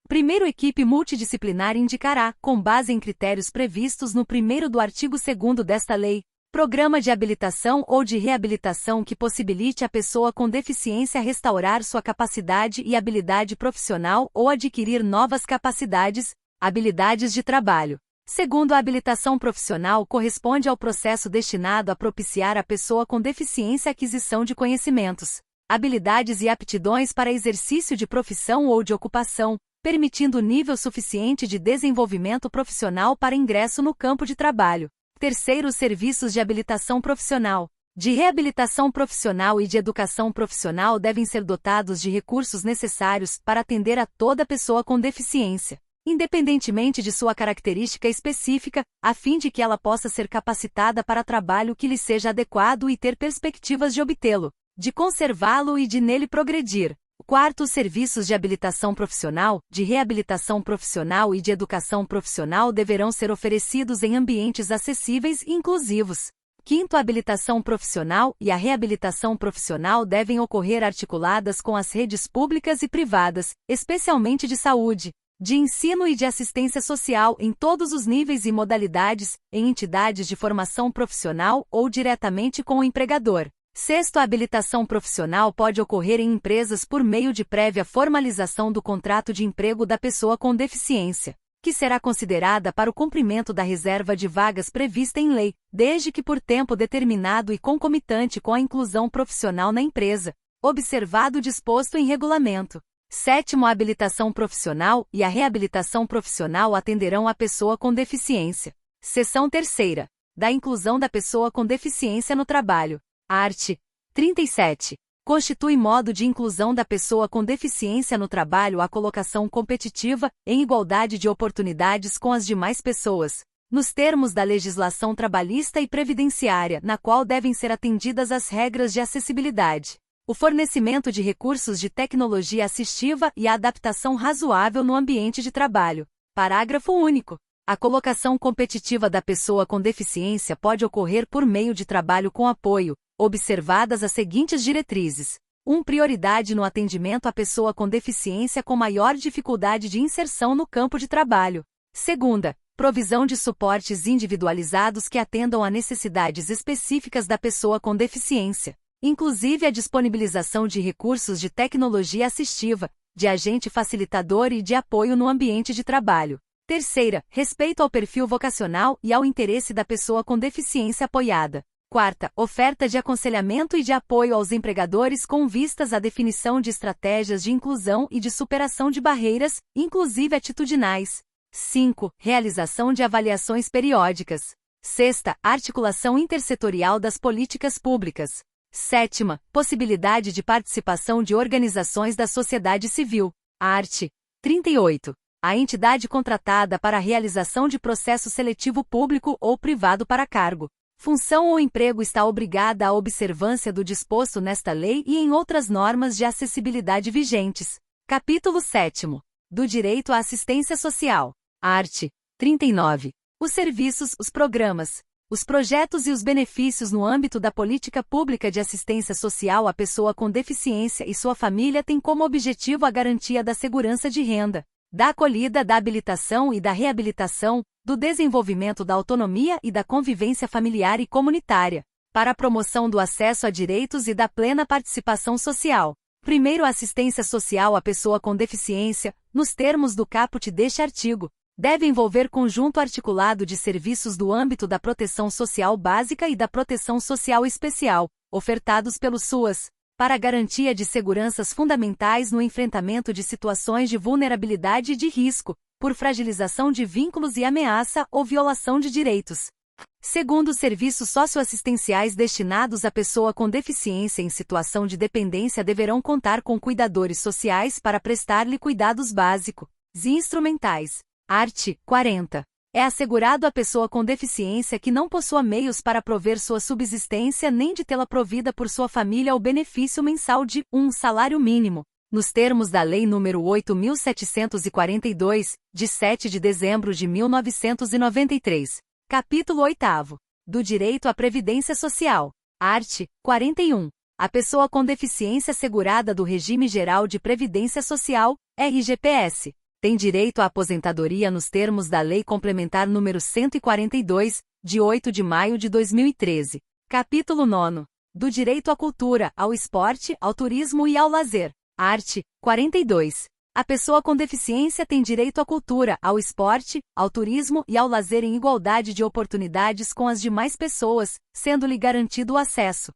Primeiro, equipe multidisciplinar indicará, com base em critérios previstos no 1º do artigo 2º desta lei, programa de habilitação ou de reabilitação que possibilite à pessoa com deficiência restaurar sua capacidade e habilidade profissional ou adquirir novas capacidades, habilidades de trabalho. Segundo, a habilitação profissional corresponde ao processo destinado a propiciar à pessoa com deficiência a aquisição de conhecimentos, habilidades e aptidões para exercício de profissão ou de ocupação, permitindo nível suficiente de desenvolvimento profissional para ingresso no campo de trabalho. Terceiro, os serviços de habilitação profissional, de reabilitação profissional e de educação profissional devem ser dotados de recursos necessários para atender a toda pessoa com deficiência, independentemente de sua característica específica, a fim de que ela possa ser capacitada para trabalho que lhe seja adequado e ter perspectivas de obtê-lo, de conservá-lo e de nele progredir. Quarto, os serviços de habilitação profissional, de reabilitação profissional e de educação profissional deverão ser oferecidos em ambientes acessíveis e inclusivos. Quinto, a habilitação profissional e a reabilitação profissional devem ocorrer articuladas com as redes públicas e privadas, especialmente de saúde, de ensino e de assistência social em todos os níveis e modalidades, em entidades de formação profissional ou diretamente com o empregador. Sexto, a habilitação profissional pode ocorrer em empresas por meio de prévia formalização do contrato de emprego da pessoa com deficiência, que será considerada para o cumprimento da reserva de vagas prevista em lei, desde que por tempo determinado e concomitante com a inclusão profissional na empresa, observado o disposto em regulamento. Sétimo, a habilitação profissional e a reabilitação profissional atenderão a pessoa com deficiência. Seção 3ª. Da inclusão da pessoa com deficiência no trabalho. Art. 37. Constitui modo de inclusão da pessoa com deficiência no trabalho a colocação competitiva, em igualdade de oportunidades com as demais pessoas, nos termos da legislação trabalhista e previdenciária, na qual devem ser atendidas as regras de acessibilidade, o fornecimento de recursos de tecnologia assistiva e a adaptação razoável no ambiente de trabalho. Parágrafo único. A colocação competitiva da pessoa com deficiência pode ocorrer por meio de trabalho com apoio, observadas as seguintes diretrizes. 1. Prioridade no atendimento à pessoa com deficiência com maior dificuldade de inserção no campo de trabalho. 2. Provisão de suportes individualizados que atendam a necessidades específicas da pessoa com deficiência, inclusive a disponibilização de recursos de tecnologia assistiva, de agente facilitador e de apoio no ambiente de trabalho. 3. Respeito ao perfil vocacional e ao interesse da pessoa com deficiência apoiada. 4. Oferta de aconselhamento e de apoio aos empregadores com vistas à definição de estratégias de inclusão e de superação de barreiras, inclusive atitudinais. 5. Realização de avaliações periódicas. 6. Articulação intersetorial das políticas públicas. 7. Possibilidade de participação de organizações da sociedade civil. Art. 38. A entidade contratada para a realização de processo seletivo público ou privado para cargo, função ou emprego está obrigada à observância do disposto nesta lei e em outras normas de acessibilidade vigentes. Capítulo 7º. Do direito à assistência social. Art. 39. Os serviços, os programas, os projetos e os benefícios no âmbito da política pública de assistência social à pessoa com deficiência e sua família têm como objetivo a garantia da segurança de renda, da acolhida, da habilitação e da reabilitação, do desenvolvimento da autonomia e da convivência familiar e comunitária, para a promoção do acesso a direitos e da plena participação social. Primeiro, a assistência social à pessoa com deficiência, nos termos do caput deste artigo, deve envolver conjunto articulado de serviços do âmbito da proteção social básica e da proteção social especial, ofertados pelo SUAS, para a garantia de seguranças fundamentais no enfrentamento de situações de vulnerabilidade e de risco, por fragilização de vínculos e ameaça ou violação de direitos. Segundo, os serviços socioassistenciais destinados à pessoa com deficiência em situação de dependência deverão contar com cuidadores sociais para prestar-lhe cuidados básicos, e instrumentais. Art. 40. É assegurado à pessoa com deficiência que não possua meios para prover sua subsistência nem de tê-la provida por sua família o benefício mensal de salário mínimo, nos termos da Lei nº 8.742, de 7 de dezembro de 1993. Capítulo 8º. Do Direito à Previdência Social. Art. 41. A pessoa com deficiência segurada do Regime Geral de Previdência Social, RGPS, tem direito à aposentadoria nos termos da Lei Complementar nº 142, de 8 de maio de 2013. Capítulo 9. Do Direito à Cultura, ao Esporte, ao Turismo e ao Lazer. Art. 42. A pessoa com deficiência tem direito à cultura, ao esporte, ao turismo e ao lazer em igualdade de oportunidades com as demais pessoas, sendo-lhe garantido o acesso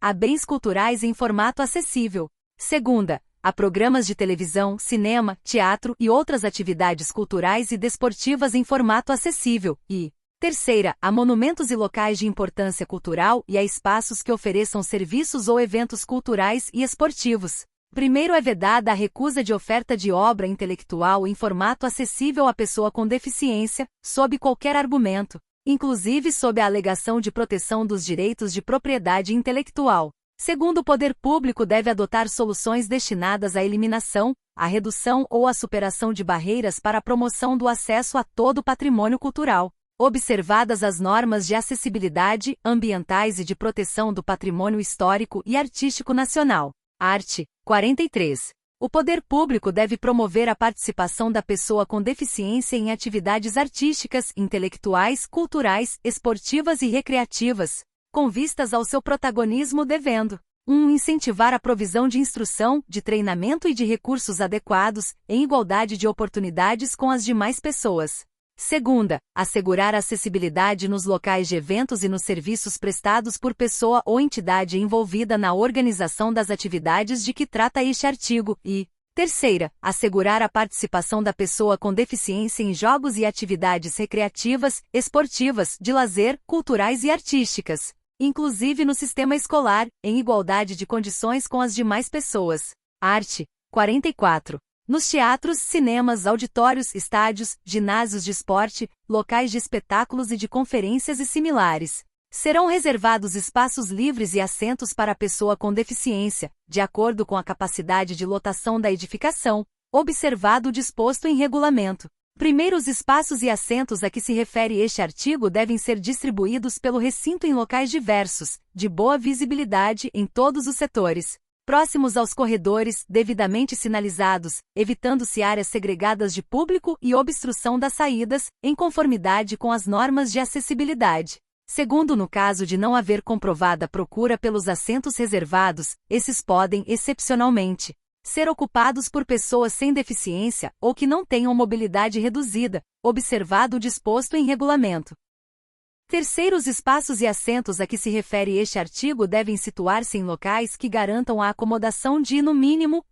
a bens culturais em formato acessível. Segunda, a programas de televisão, cinema, teatro e outras atividades culturais e desportivas em formato acessível. E terceira, a monumentos e locais de importância cultural e a espaços que ofereçam serviços ou eventos culturais e esportivos. Primeiro, é vedada a recusa de oferta de obra intelectual em formato acessível à pessoa com deficiência, sob qualquer argumento, inclusive sob a alegação de proteção dos direitos de propriedade intelectual. Segundo, o poder público deve adotar soluções destinadas à eliminação, à redução ou à superação de barreiras para a promoção do acesso a todo o patrimônio cultural, observadas as normas de acessibilidade, ambientais e de proteção do patrimônio histórico e artístico nacional. Art. 43. O poder público deve promover a participação da pessoa com deficiência em atividades artísticas, intelectuais, culturais, esportivas e recreativas, com vistas ao seu protagonismo devendo incentivar a provisão de instrução, de treinamento e de recursos adequados, em igualdade de oportunidades com as demais pessoas. Segunda, assegurar a acessibilidade nos locais de eventos e nos serviços prestados por pessoa ou entidade envolvida na organização das atividades de que trata este artigo. E terceira, assegurar a participação da pessoa com deficiência em jogos e atividades recreativas, esportivas, de lazer, culturais e artísticas, inclusive no sistema escolar, em igualdade de condições com as demais pessoas. Art. 44. Nos teatros, cinemas, auditórios, estádios, ginásios de esporte, locais de espetáculos e de conferências e similares, serão reservados espaços livres e assentos para a pessoa com deficiência, de acordo com a capacidade de lotação da edificação, observado o disposto em regulamento. Primeiro, os espaços e assentos a que se refere este artigo devem ser distribuídos pelo recinto em locais diversos, de boa visibilidade em todos os setores, próximos aos corredores, devidamente sinalizados, evitando-se áreas segregadas de público e obstrução das saídas, em conformidade com as normas de acessibilidade. Segundo, no caso de não haver comprovada procura pelos assentos reservados, esses podem, excepcionalmente, ser ocupados por pessoas sem deficiência ou que não tenham mobilidade reduzida, observado o disposto em regulamento. Terceiro, os espaços e assentos a que se refere este artigo devem situar-se em locais que garantam a acomodação de, no mínimo,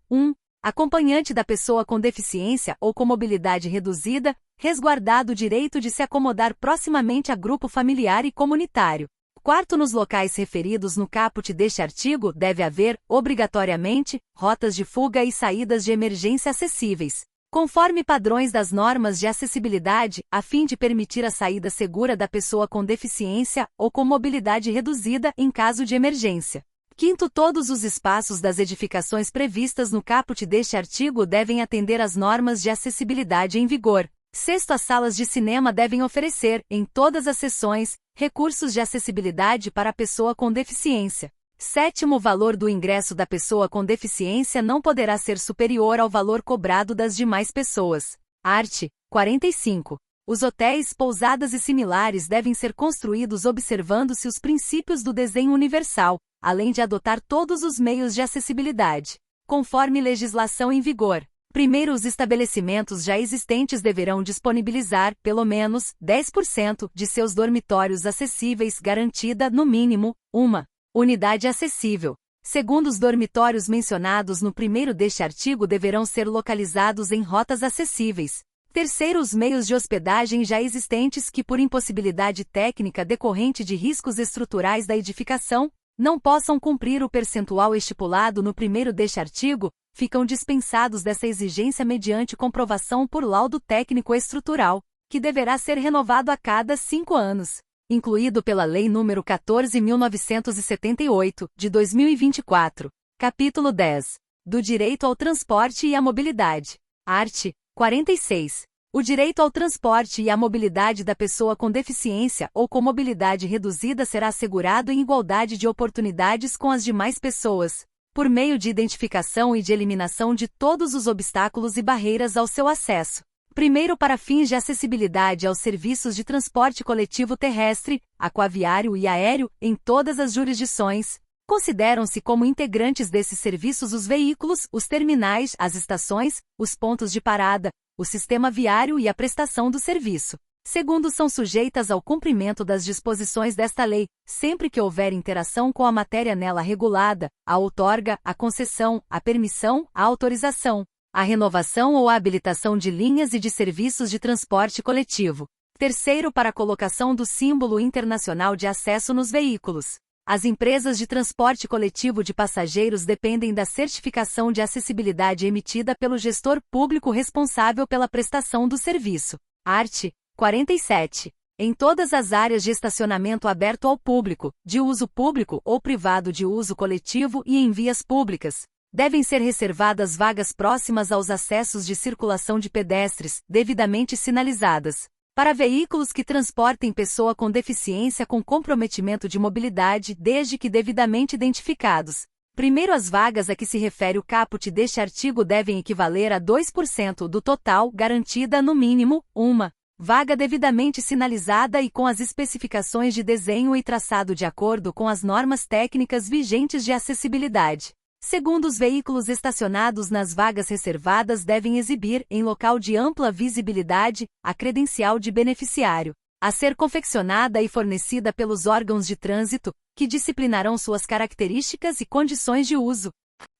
acompanhante da pessoa com deficiência ou com mobilidade reduzida, resguardado o direito de se acomodar proximamente a grupo familiar e comunitário. Quarto, nos locais referidos no caput deste artigo deve haver, obrigatoriamente, rotas de fuga e saídas de emergência acessíveis, conforme padrões das normas de acessibilidade, a fim de permitir a saída segura da pessoa com deficiência ou com mobilidade reduzida em caso de emergência. Quinto, todos os espaços das edificações previstas no caput deste artigo devem atender às normas de acessibilidade em vigor. Sexto, as salas de cinema devem oferecer, em todas as sessões, recursos de acessibilidade para a pessoa com deficiência. Sétimo, o valor do ingresso da pessoa com deficiência não poderá ser superior ao valor cobrado das demais pessoas. Art. 45. Os hotéis, pousadas e similares devem ser construídos observando-se os princípios do desenho universal, além de adotar todos os meios de acessibilidade, conforme legislação em vigor. Primeiro, os estabelecimentos já existentes deverão disponibilizar, pelo menos, 10% de seus dormitórios acessíveis, garantida, no mínimo, uma unidade acessível. Segundo, os dormitórios mencionados no primeiro deste artigo deverão ser localizados em rotas acessíveis. Terceiro, os meios de hospedagem já existentes que, por impossibilidade técnica decorrente de riscos estruturais da edificação, não possam cumprir o percentual estipulado no primeiro deste artigo, ficam dispensados dessa exigência mediante comprovação por laudo técnico estrutural, que deverá ser renovado a cada 5 anos, incluído pela Lei nº 14.978, de 2024. Capítulo 10. Do direito ao transporte e à mobilidade. Art. 46. O direito ao transporte e à mobilidade da pessoa com deficiência ou com mobilidade reduzida será assegurado em igualdade de oportunidades com as demais pessoas, por meio de identificação e de eliminação de todos os obstáculos e barreiras ao seu acesso. Primeiro, para fins de acessibilidade aos serviços de transporte coletivo terrestre, aquaviário e aéreo, em todas as jurisdições, consideram-se como integrantes desses serviços os veículos, os terminais, as estações, os pontos de parada, o sistema viário e a prestação do serviço. Segundo, são sujeitas ao cumprimento das disposições desta lei, sempre que houver interação com a matéria nela regulada, a outorga, a concessão, a permissão, a autorização, a renovação ou a habilitação de linhas e de serviços de transporte coletivo. Terceiro, para a colocação do símbolo internacional de acesso nos veículos. As empresas de transporte coletivo de passageiros dependem da certificação de acessibilidade emitida pelo gestor público responsável pela prestação do serviço. Art. 47. Em todas as áreas de estacionamento aberto ao público, de uso público ou privado de uso coletivo e em vias públicas, devem ser reservadas vagas próximas aos acessos de circulação de pedestres, devidamente sinalizadas, para veículos que transportem pessoa com deficiência com comprometimento de mobilidade, desde que devidamente identificados. Primeiro, as vagas a que se refere o caput deste artigo devem equivaler a 2% do total, garantida no mínimo, uma vaga devidamente sinalizada e com as especificações de desenho e traçado de acordo com as normas técnicas vigentes de acessibilidade. Segundo, os veículos estacionados nas vagas reservadas devem exibir, em local de ampla visibilidade, a credencial de beneficiário, a ser confeccionada e fornecida pelos órgãos de trânsito, que disciplinarão suas características e condições de uso.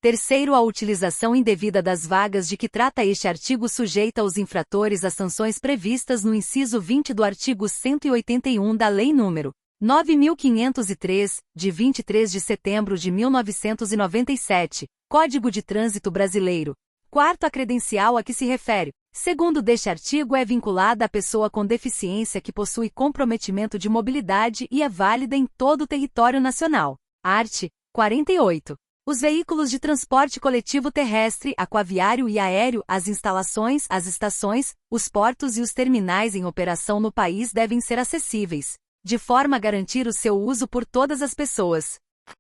Terceiro, a utilização indevida das vagas de que trata este artigo sujeita os infratores às sanções previstas no inciso 20 do artigo 181 da Lei nº 9.503, de 23 de setembro de 1997, Código de Trânsito Brasileiro. Quarto, a credencial a que se refere, segundo deste artigo, é vinculada à pessoa com deficiência que possui comprometimento de mobilidade e é válida em todo o território nacional. Art. 48. Os veículos de transporte coletivo terrestre, aquaviário e aéreo, as instalações, as estações, os portos e os terminais em operação no país devem ser acessíveis, de forma a garantir o seu uso por todas as pessoas.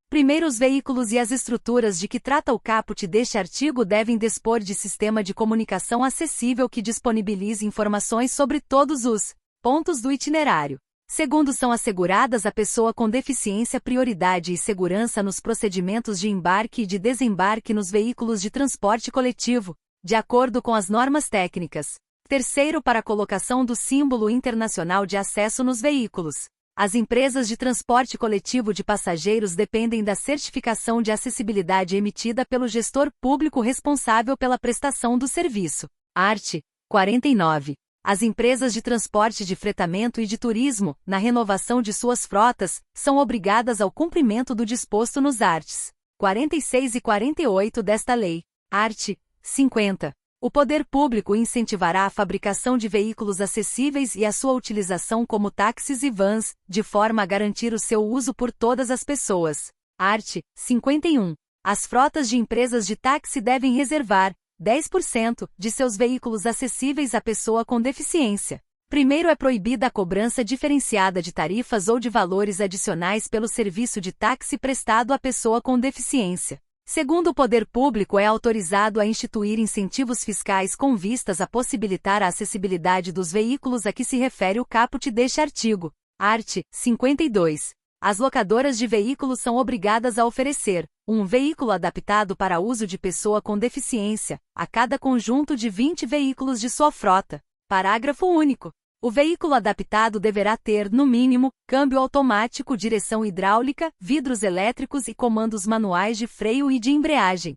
Primeiro, os veículos e as estruturas de que trata o caput deste artigo devem dispor de sistema de comunicação acessível que disponibilize informações sobre todos os pontos do itinerário. Segundo, são asseguradas à pessoa com deficiência prioridade e segurança nos procedimentos de embarque e de desembarque nos veículos de transporte coletivo, de acordo com as normas técnicas. Terceiro, para a colocação do símbolo internacional de acesso nos veículos. As empresas de transporte coletivo de passageiros dependem da certificação de acessibilidade emitida pelo gestor público responsável pela prestação do serviço. Art. 49. As empresas de transporte de fretamento e de turismo, na renovação de suas frotas, são obrigadas ao cumprimento do disposto nos arts. 46 e 48 desta lei. Art. 50. O poder público incentivará a fabricação de veículos acessíveis e a sua utilização como táxis e vans, de forma a garantir o seu uso por todas as pessoas. Art. 51. As frotas de empresas de táxi devem reservar 10% de seus veículos acessíveis à pessoa com deficiência. Primeiro, é proibida a cobrança diferenciada de tarifas ou de valores adicionais pelo serviço de táxi prestado à pessoa com deficiência. Segundo, o poder público é autorizado a instituir incentivos fiscais com vistas a possibilitar a acessibilidade dos veículos a que se refere o caput deste artigo. Art. 52. As locadoras de veículos são obrigadas a oferecer um veículo adaptado para uso de pessoa com deficiência, a cada conjunto de 20 veículos de sua frota. Parágrafo único. O veículo adaptado deverá ter, no mínimo, câmbio automático, direção hidráulica, vidros elétricos e comandos manuais de freio e de embreagem.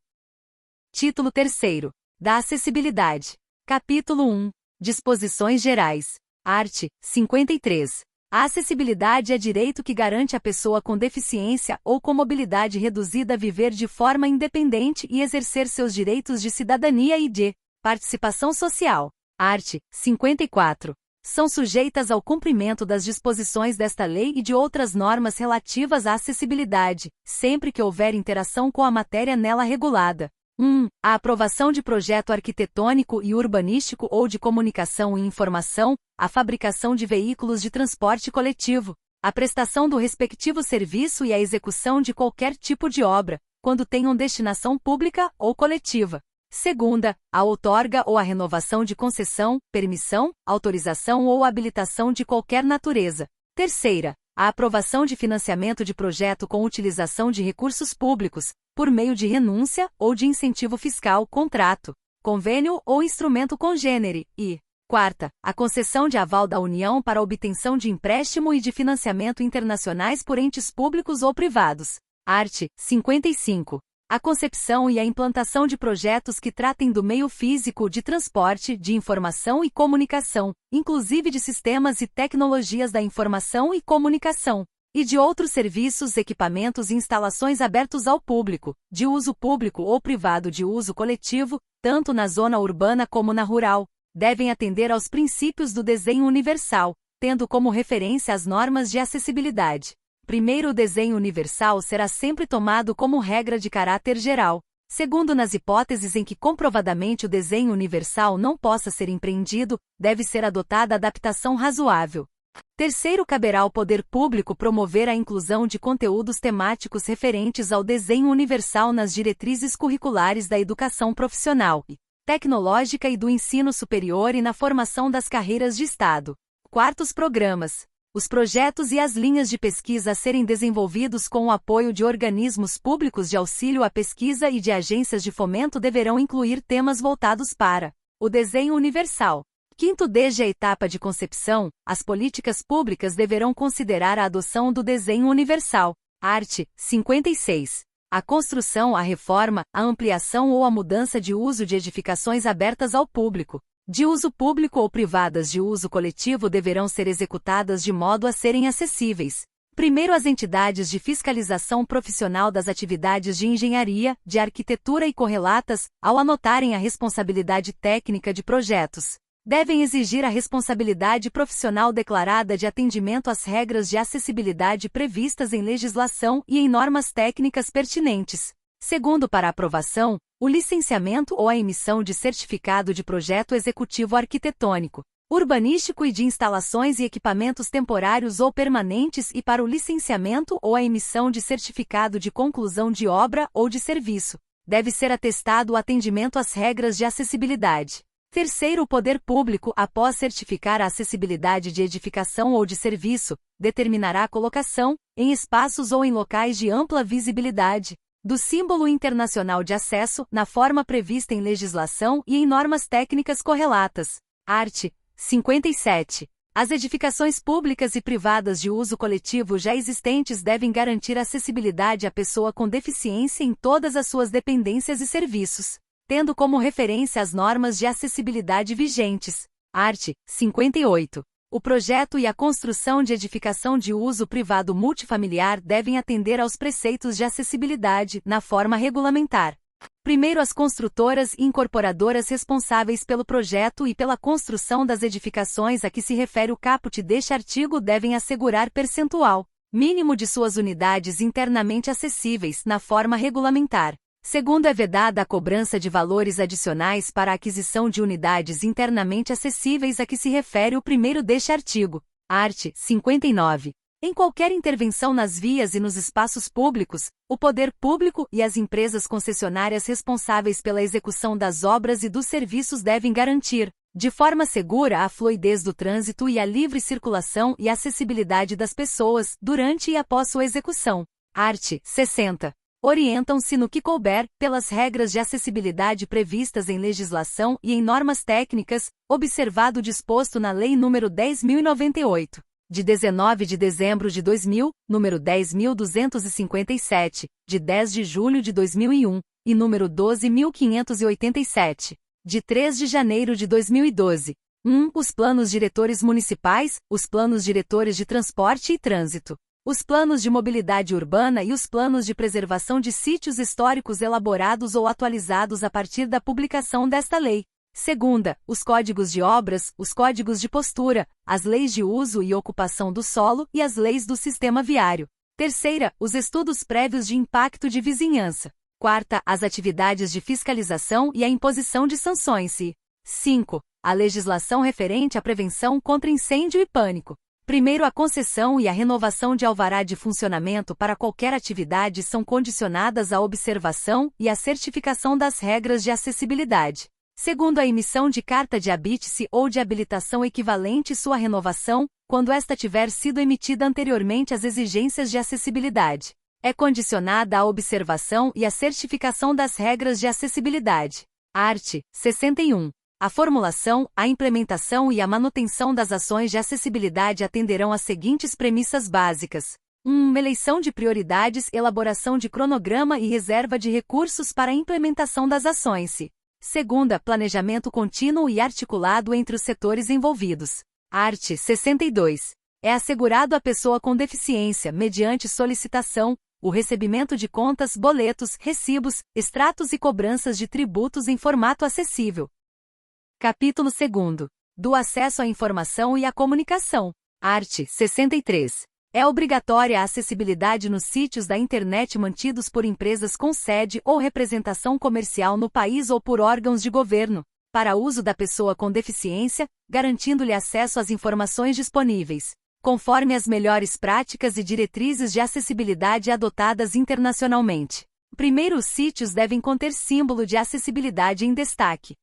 Título 3º. Da acessibilidade. Capítulo 1. Disposições gerais. Art. 53. A acessibilidade é direito que garante à pessoa com deficiência ou com mobilidade reduzida viver de forma independente e exercer seus direitos de cidadania e de participação social. Art. 54. São sujeitas ao cumprimento das disposições desta lei e de outras normas relativas à acessibilidade, sempre que houver interação com a matéria nela regulada. 1. A aprovação de projeto arquitetônico e urbanístico ou de comunicação e informação, a fabricação de veículos de transporte coletivo, a prestação do respectivo serviço e a execução de qualquer tipo de obra, quando tenham destinação pública ou coletiva. Segunda, a outorga ou a renovação de concessão, permissão, autorização ou habilitação de qualquer natureza. Terceira, a aprovação de financiamento de projeto com utilização de recursos públicos, por meio de renúncia ou de incentivo fiscal, contrato, convênio ou instrumento congênere, e, quarta, a concessão de aval da União para obtenção de empréstimo e de financiamento internacionais por entes públicos ou privados. Art. 55. A concepção e a implantação de projetos que tratem do meio físico de transporte, de informação e comunicação, inclusive de sistemas e tecnologias da informação e comunicação, e de outros serviços, equipamentos e instalações abertos ao público, de uso público ou privado de uso coletivo, tanto na zona urbana como na rural, devem atender aos princípios do desenho universal, tendo como referência as normas de acessibilidade. Primeiro, o desenho universal será sempre tomado como regra de caráter geral. Segundo, nas hipóteses em que comprovadamente o desenho universal não possa ser empreendido, deve ser adotada adaptação razoável. Terceiro, caberá ao poder público promover a inclusão de conteúdos temáticos referentes ao desenho universal nas diretrizes curriculares da educação profissional e tecnológica e do ensino superior e na formação das carreiras de Estado. Quartos, programas. Os projetos e as linhas de pesquisa a serem desenvolvidos com o apoio de organismos públicos de auxílio à pesquisa e de agências de fomento deverão incluir temas voltados para o desenho universal. Quinto, desde a etapa de concepção, as políticas públicas deverão considerar a adoção do desenho universal. Art. 56. A construção, a reforma, a ampliação ou a mudança de uso de edificações abertas ao público, de uso público ou privadas de uso coletivo deverão ser executadas de modo a serem acessíveis. Primeiro, as entidades de fiscalização profissional das atividades de engenharia, de arquitetura e correlatas, ao anotarem a responsabilidade técnica de projetos, devem exigir a responsabilidade profissional declarada de atendimento às regras de acessibilidade previstas em legislação e em normas técnicas pertinentes. Segundo, para aprovação, o licenciamento ou a emissão de certificado de projeto executivo arquitetônico, urbanístico e de instalações e equipamentos temporários ou permanentes e para o licenciamento ou a emissão de certificado de conclusão de obra ou de serviço, deve ser atestado o atendimento às regras de acessibilidade. Terceiro, o poder público, após certificar a acessibilidade de edificação ou de serviço, determinará a colocação, em espaços ou em locais de ampla visibilidade, do símbolo internacional de acesso, na forma prevista em legislação e em normas técnicas correlatas. Art. 57. As edificações públicas e privadas de uso coletivo já existentes devem garantir acessibilidade à pessoa com deficiência em todas as suas dependências e serviços, tendo como referência as normas de acessibilidade vigentes. Art. 58. O projeto e a construção de edificação de uso privado multifamiliar devem atender aos preceitos de acessibilidade, na forma regulamentar. Primeiro, as construtoras e incorporadoras responsáveis pelo projeto e pela construção das edificações a que se refere o caput deste artigo devem assegurar percentual mínimo de suas unidades internamente acessíveis, na forma regulamentar. Segundo, é vedada a cobrança de valores adicionais para a aquisição de unidades internamente acessíveis a que se refere o primeiro deste artigo. Art. 59. Em qualquer intervenção nas vias e nos espaços públicos, o poder público e as empresas concessionárias responsáveis pela execução das obras e dos serviços devem garantir, de forma segura, a fluidez do trânsito e a livre circulação e acessibilidade das pessoas, durante e após sua execução. Art. 60. Orientam-se no que couber, pelas regras de acessibilidade previstas em legislação e em normas técnicas, observado o disposto na Lei nº 10.098, de 19 de dezembro de 2000, número 10.257, de 10 de julho de 2001, e número 12.587, de 3 de janeiro de 2012. 1. Os planos diretores municipais, os planos diretores de transporte e trânsito, os planos de mobilidade urbana e os planos de preservação de sítios históricos elaborados ou atualizados a partir da publicação desta lei. 2. Os códigos de obras, os códigos de postura, as leis de uso e ocupação do solo e as leis do sistema viário. 3. Os estudos prévios de impacto de vizinhança. 4. As atividades de fiscalização e a imposição de sanções e 5. A legislação referente à prevenção contra incêndio e pânico. Primeiro, a concessão e a renovação de alvará de funcionamento para qualquer atividade são condicionadas à observação e à certificação das regras de acessibilidade. Segundo, a emissão de carta de habite-se ou de habilitação equivalente e sua renovação, quando esta tiver sido emitida anteriormente às exigências de acessibilidade, é condicionada à observação e à certificação das regras de acessibilidade. Art. 61. A formulação, a implementação e a manutenção das ações de acessibilidade atenderão às seguintes premissas básicas. 1. Eleição de prioridades, elaboração de cronograma e reserva de recursos para a implementação das ações. 2. Planejamento contínuo e articulado entre os setores envolvidos. Art. 62. É assegurado à pessoa com deficiência, mediante solicitação, o recebimento de contas, boletos, recibos, extratos e cobranças de tributos em formato acessível. Capítulo 2. Do acesso à informação e à comunicação. Art. 63. É obrigatória a acessibilidade nos sítios da internet mantidos por empresas com sede ou representação comercial no país ou por órgãos de governo, para uso da pessoa com deficiência, garantindo-lhe acesso às informações disponíveis, conforme as melhores práticas e diretrizes de acessibilidade adotadas internacionalmente. Primeiro, os sítios devem conter símbolo de acessibilidade em destaque.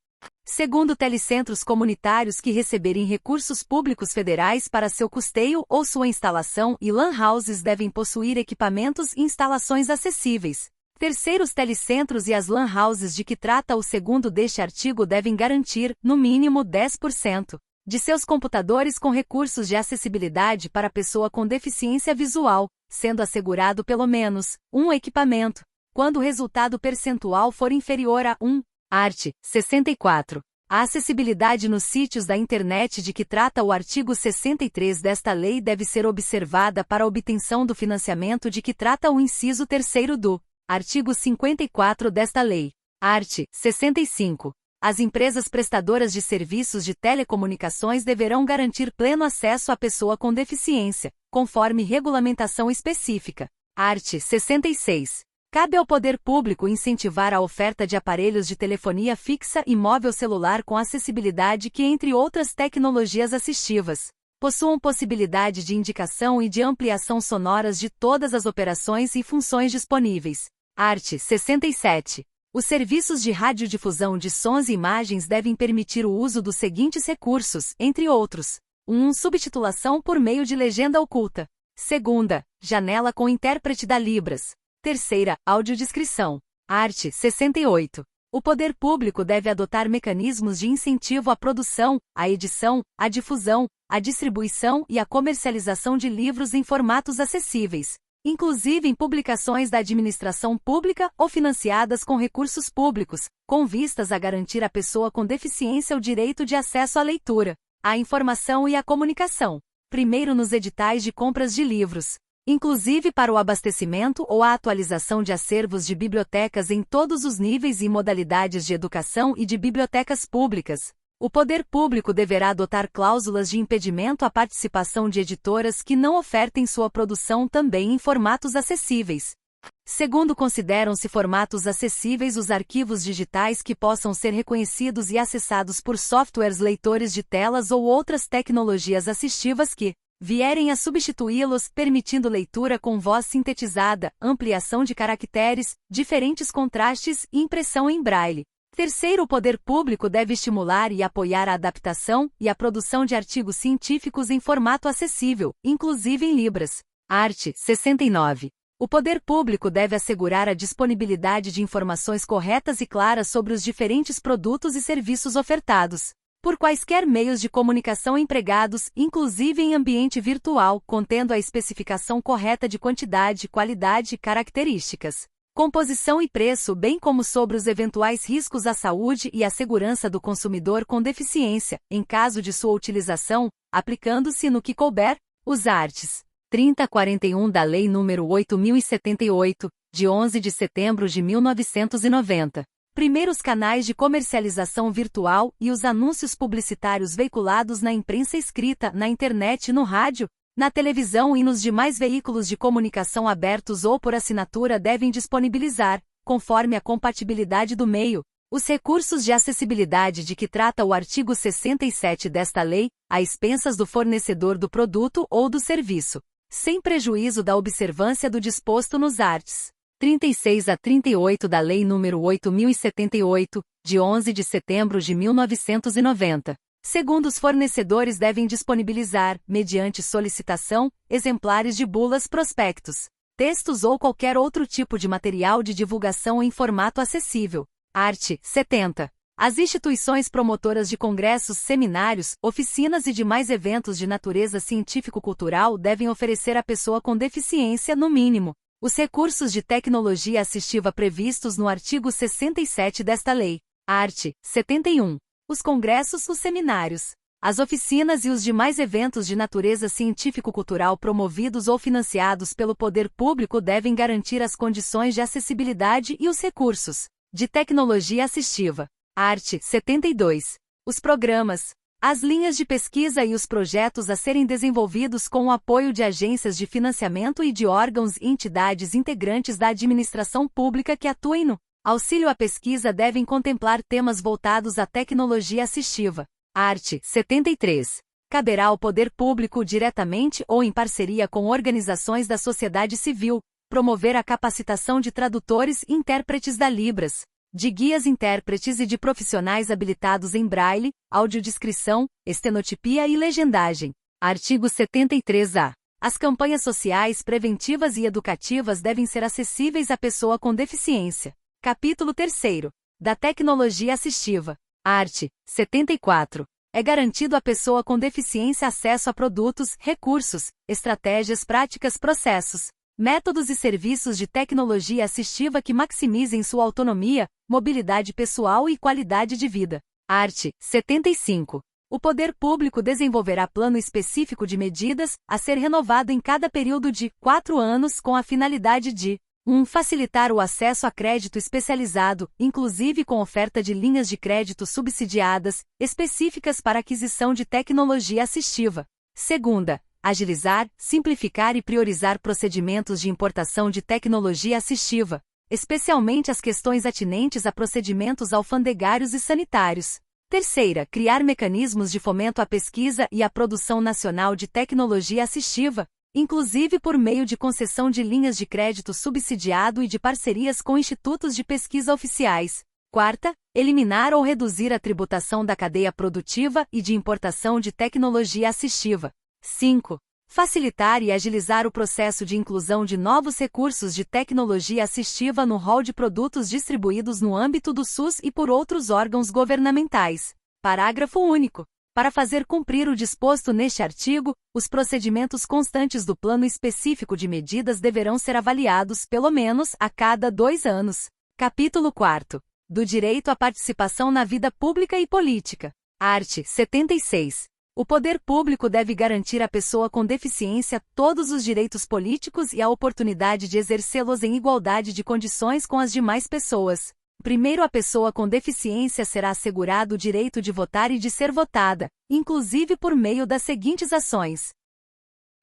Segundo, telecentros comunitários que receberem recursos públicos federais para seu custeio ou sua instalação e LAN houses devem possuir equipamentos e instalações acessíveis. Terceiro, os telecentros e as LAN houses de que trata o segundo deste artigo devem garantir, no mínimo 10%, de seus computadores com recursos de acessibilidade para pessoa com deficiência visual, sendo assegurado pelo menos um equipamento, quando o resultado percentual for inferior a 1. Art. 64. A acessibilidade nos sítios da internet de que trata o artigo 63 desta lei deve ser observada para a obtenção do financiamento de que trata o inciso 3º do artigo 54 desta lei. Art. 65. As empresas prestadoras de serviços de telecomunicações deverão garantir pleno acesso à pessoa com deficiência, conforme regulamentação específica. Art. 66. Cabe ao poder público incentivar a oferta de aparelhos de telefonia fixa e móvel celular com acessibilidade que, entre outras tecnologias assistivas, possuam possibilidade de indicação e de ampliação sonoras de todas as operações e funções disponíveis. Art. 67. Os serviços de radiodifusão de sons e imagens devem permitir o uso dos seguintes recursos, entre outros. 1. Subtitulação por meio de legenda oculta. 2. Janela com intérprete da Libras. 3. Audiodescrição. Art. 68. O poder público deve adotar mecanismos de incentivo à produção, à edição, à difusão, à distribuição e à comercialização de livros em formatos acessíveis, inclusive em publicações da administração pública ou financiadas com recursos públicos, com vistas a garantir à pessoa com deficiência o direito de acesso à leitura, à informação e à comunicação. Primeiro, nos editais de compras de livros, inclusive para o abastecimento ou a atualização de acervos de bibliotecas em todos os níveis e modalidades de educação e de bibliotecas públicas. O poder público deverá adotar cláusulas de impedimento à participação de editoras que não ofertem sua produção também em formatos acessíveis. Segundo, consideram-se formatos acessíveis os arquivos digitais que possam ser reconhecidos e acessados por softwares leitores de telas ou outras tecnologias assistivas que vierem a substituí-los, permitindo leitura com voz sintetizada, ampliação de caracteres, diferentes contrastes e impressão em braille. Terceiro, o poder público deve estimular e apoiar a adaptação e a produção de artigos científicos em formato acessível, inclusive em Libras. Art. 69. O poder público deve assegurar a disponibilidade de informações corretas e claras sobre os diferentes produtos e serviços ofertados, por quaisquer meios de comunicação empregados, inclusive em ambiente virtual, contendo a especificação correta de quantidade, qualidade e características. composição e preço, bem como sobre os eventuais riscos à saúde e à segurança do consumidor com deficiência, em caso de sua utilização, aplicando-se no que couber, os arts. 3041 da Lei nº 8.078, de 11 de setembro de 1990. Primeiros canais de comercialização virtual e os anúncios publicitários veiculados na imprensa escrita, na internet, no rádio, na televisão e nos demais veículos de comunicação abertos ou por assinatura devem disponibilizar, conforme a compatibilidade do meio, os recursos de acessibilidade de que trata o artigo 67 desta lei, a expensas do fornecedor do produto ou do serviço, sem prejuízo da observância do disposto nos arts. 36 a 38 da Lei nº 8.078, de 11 de setembro de 1990. Segundo, os fornecedores devem disponibilizar, mediante solicitação, exemplares de bulas, prospectos, textos ou qualquer outro tipo de material de divulgação em formato acessível. Art. 70. As instituições promotoras de congressos, seminários, oficinas e demais eventos de natureza científico-cultural devem oferecer à pessoa com deficiência, no mínimo, os recursos de tecnologia assistiva previstos no artigo 67 desta lei. Art. 71. Os congressos, os seminários, as oficinas e os demais eventos de natureza científico-cultural promovidos ou financiados pelo poder público devem garantir as condições de acessibilidade e os recursos de tecnologia assistiva. Art. 72. Os programas, as linhas de pesquisa e os projetos a serem desenvolvidos com o apoio de agências de financiamento e de órgãos e entidades integrantes da administração pública que atuem no auxílio à pesquisa devem contemplar temas voltados à tecnologia assistiva. Art. 73. Caberá ao poder público, diretamente ou em parceria com organizações da sociedade civil, promover a capacitação de tradutores e intérpretes da Libras, de guias intérpretes e de profissionais habilitados em braille, audiodescrição, estenotipia e legendagem. Artigo 73-A. As campanhas sociais, preventivas e educativas devem ser acessíveis à pessoa com deficiência. Capítulo 3º. Da tecnologia assistiva. Art. 74. É garantido à pessoa com deficiência acesso a produtos, recursos, estratégias, práticas, processos, métodos e serviços de tecnologia assistiva que maximizem sua autonomia, mobilidade pessoal e qualidade de vida. Art. 75. O poder público desenvolverá plano específico de medidas, a ser renovado em cada período de 4 anos com a finalidade de 1. Facilitar o acesso a crédito especializado, inclusive com oferta de linhas de crédito subsidiadas, específicas para aquisição de tecnologia assistiva. 2. Agilizar, simplificar e priorizar procedimentos de importação de tecnologia assistiva, especialmente as questões atinentes a procedimentos alfandegários e sanitários. 3. Criar mecanismos de fomento à pesquisa e à produção nacional de tecnologia assistiva, inclusive por meio de concessão de linhas de crédito subsidiado e de parcerias com institutos de pesquisa oficiais. 4. Eliminar ou reduzir a tributação da cadeia produtiva e de importação de tecnologia assistiva. 5. Facilitar e agilizar o processo de inclusão de novos recursos de tecnologia assistiva no rol de produtos distribuídos no âmbito do SUS e por outros órgãos governamentais. Parágrafo único. Para fazer cumprir o disposto neste artigo, os procedimentos constantes do plano específico de medidas deverão ser avaliados, pelo menos, a cada 2 anos. Capítulo 4. Do direito à participação na vida pública e política. Art. 76. O poder público deve garantir à pessoa com deficiência todos os direitos políticos e a oportunidade de exercê-los em igualdade de condições com as demais pessoas. Primeiro, a pessoa com deficiência será assegurado o direito de votar e de ser votada, inclusive por meio das seguintes ações.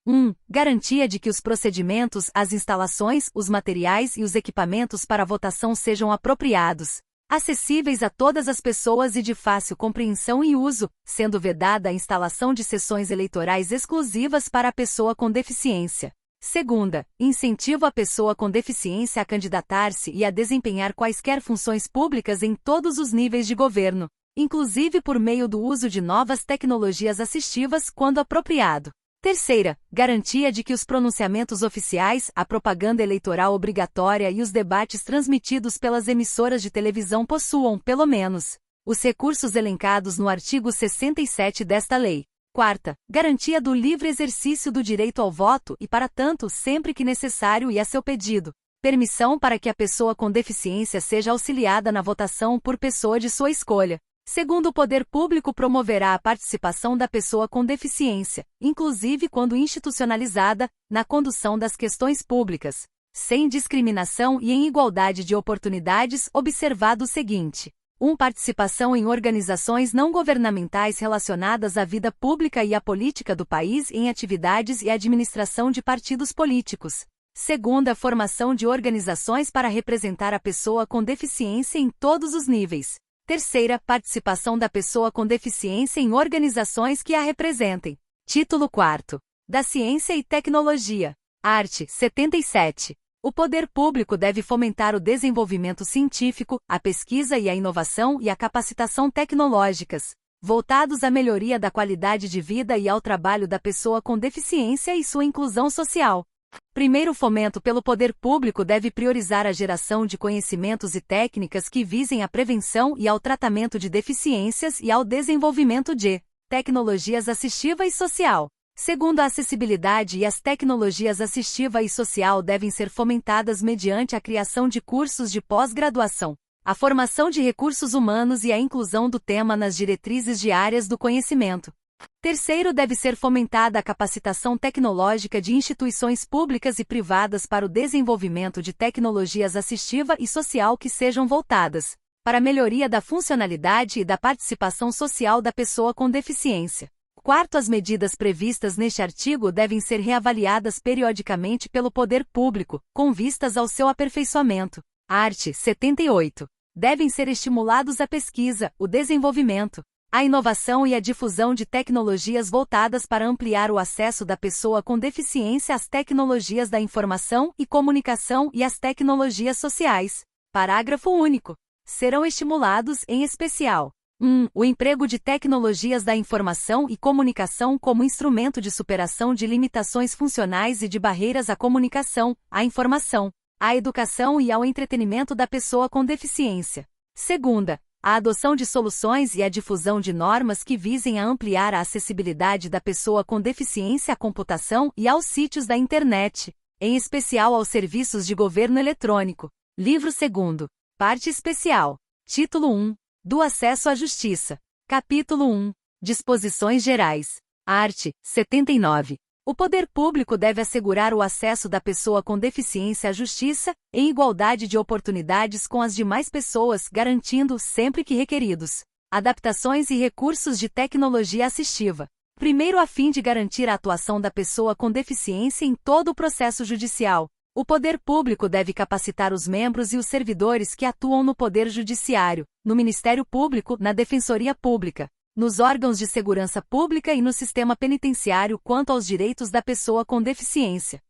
1. Garantia de que os procedimentos, as instalações, os materiais e os equipamentos para votação sejam apropriados, acessíveis a todas as pessoas e de fácil compreensão e uso, sendo vedada a instalação de sessões eleitorais exclusivas para a pessoa com deficiência. 2. Incentivo à pessoa com deficiência a candidatar-se e a desempenhar quaisquer funções públicas em todos os níveis de governo, inclusive por meio do uso de novas tecnologias assistivas quando apropriado. 3. Garantia de que os pronunciamentos oficiais, a propaganda eleitoral obrigatória e os debates transmitidos pelas emissoras de televisão possuam, pelo menos, os recursos elencados no artigo 67 desta lei. 4. Garantia do livre exercício do direito ao voto e, para tanto, sempre que necessário e a seu pedido, Permissão para que a pessoa com deficiência seja auxiliada na votação por pessoa de sua escolha. Segundo, o poder público promoverá a participação da pessoa com deficiência, inclusive quando institucionalizada, na condução das questões públicas, sem discriminação e em igualdade de oportunidades, observado o seguinte: 1. Participação em organizações não governamentais relacionadas à vida pública e à política do país em atividades e administração de partidos políticos. 2. Formação de organizações para representar a pessoa com deficiência em todos os níveis. 3. Participação da pessoa com deficiência em organizações que a representem. Título 4. Da Ciência e Tecnologia. Art. 77. O poder público deve fomentar o desenvolvimento científico, a pesquisa e a inovação e a capacitação tecnológicas, voltados à melhoria da qualidade de vida e ao trabalho da pessoa com deficiência e sua inclusão social. Primeiro, o fomento pelo poder público deve priorizar a geração de conhecimentos e técnicas que visem à prevenção e ao tratamento de deficiências e ao desenvolvimento de tecnologias assistiva e social. Segundo, a acessibilidade e as tecnologias assistiva e social devem ser fomentadas mediante a criação de cursos de pós-graduação, a formação de recursos humanos e a inclusão do tema nas diretrizes diárias do conhecimento. Terceiro, deve ser fomentada a capacitação tecnológica de instituições públicas e privadas para o desenvolvimento de tecnologias assistiva e social que sejam voltadas para a melhoria da funcionalidade e da participação social da pessoa com deficiência. Quarto, as medidas previstas neste artigo devem ser reavaliadas periodicamente pelo poder público, com vistas ao seu aperfeiçoamento. Art. 78. Devem ser estimulados a pesquisa, o desenvolvimento, a inovação e a difusão de tecnologias voltadas para ampliar o acesso da pessoa com deficiência às tecnologias da informação e comunicação e às tecnologias sociais. Parágrafo único. Serão estimulados, em especial: 1. O emprego de tecnologias da informação e comunicação como instrumento de superação de limitações funcionais e de barreiras à comunicação, à informação, à educação e ao entretenimento da pessoa com deficiência. 2. A adoção de soluções e a difusão de normas que visem a ampliar a acessibilidade da pessoa com deficiência à computação e aos sítios da internet, em especial aos serviços de governo eletrônico. Livro 2º. Parte especial. Título 1. Do acesso à justiça. Capítulo 1. Disposições gerais. Art. 79. O poder público deve assegurar o acesso da pessoa com deficiência à justiça, em igualdade de oportunidades com as demais pessoas, garantindo, sempre que requeridos, adaptações e recursos de tecnologia assistiva. Primeiro, a fim de garantir a atuação da pessoa com deficiência em todo o processo judicial, o poder público deve capacitar os membros e os servidores que atuam no Poder Judiciário, no Ministério Público, na Defensoria Pública, nos órgãos de segurança pública e no sistema penitenciário quanto aos direitos da pessoa com deficiência.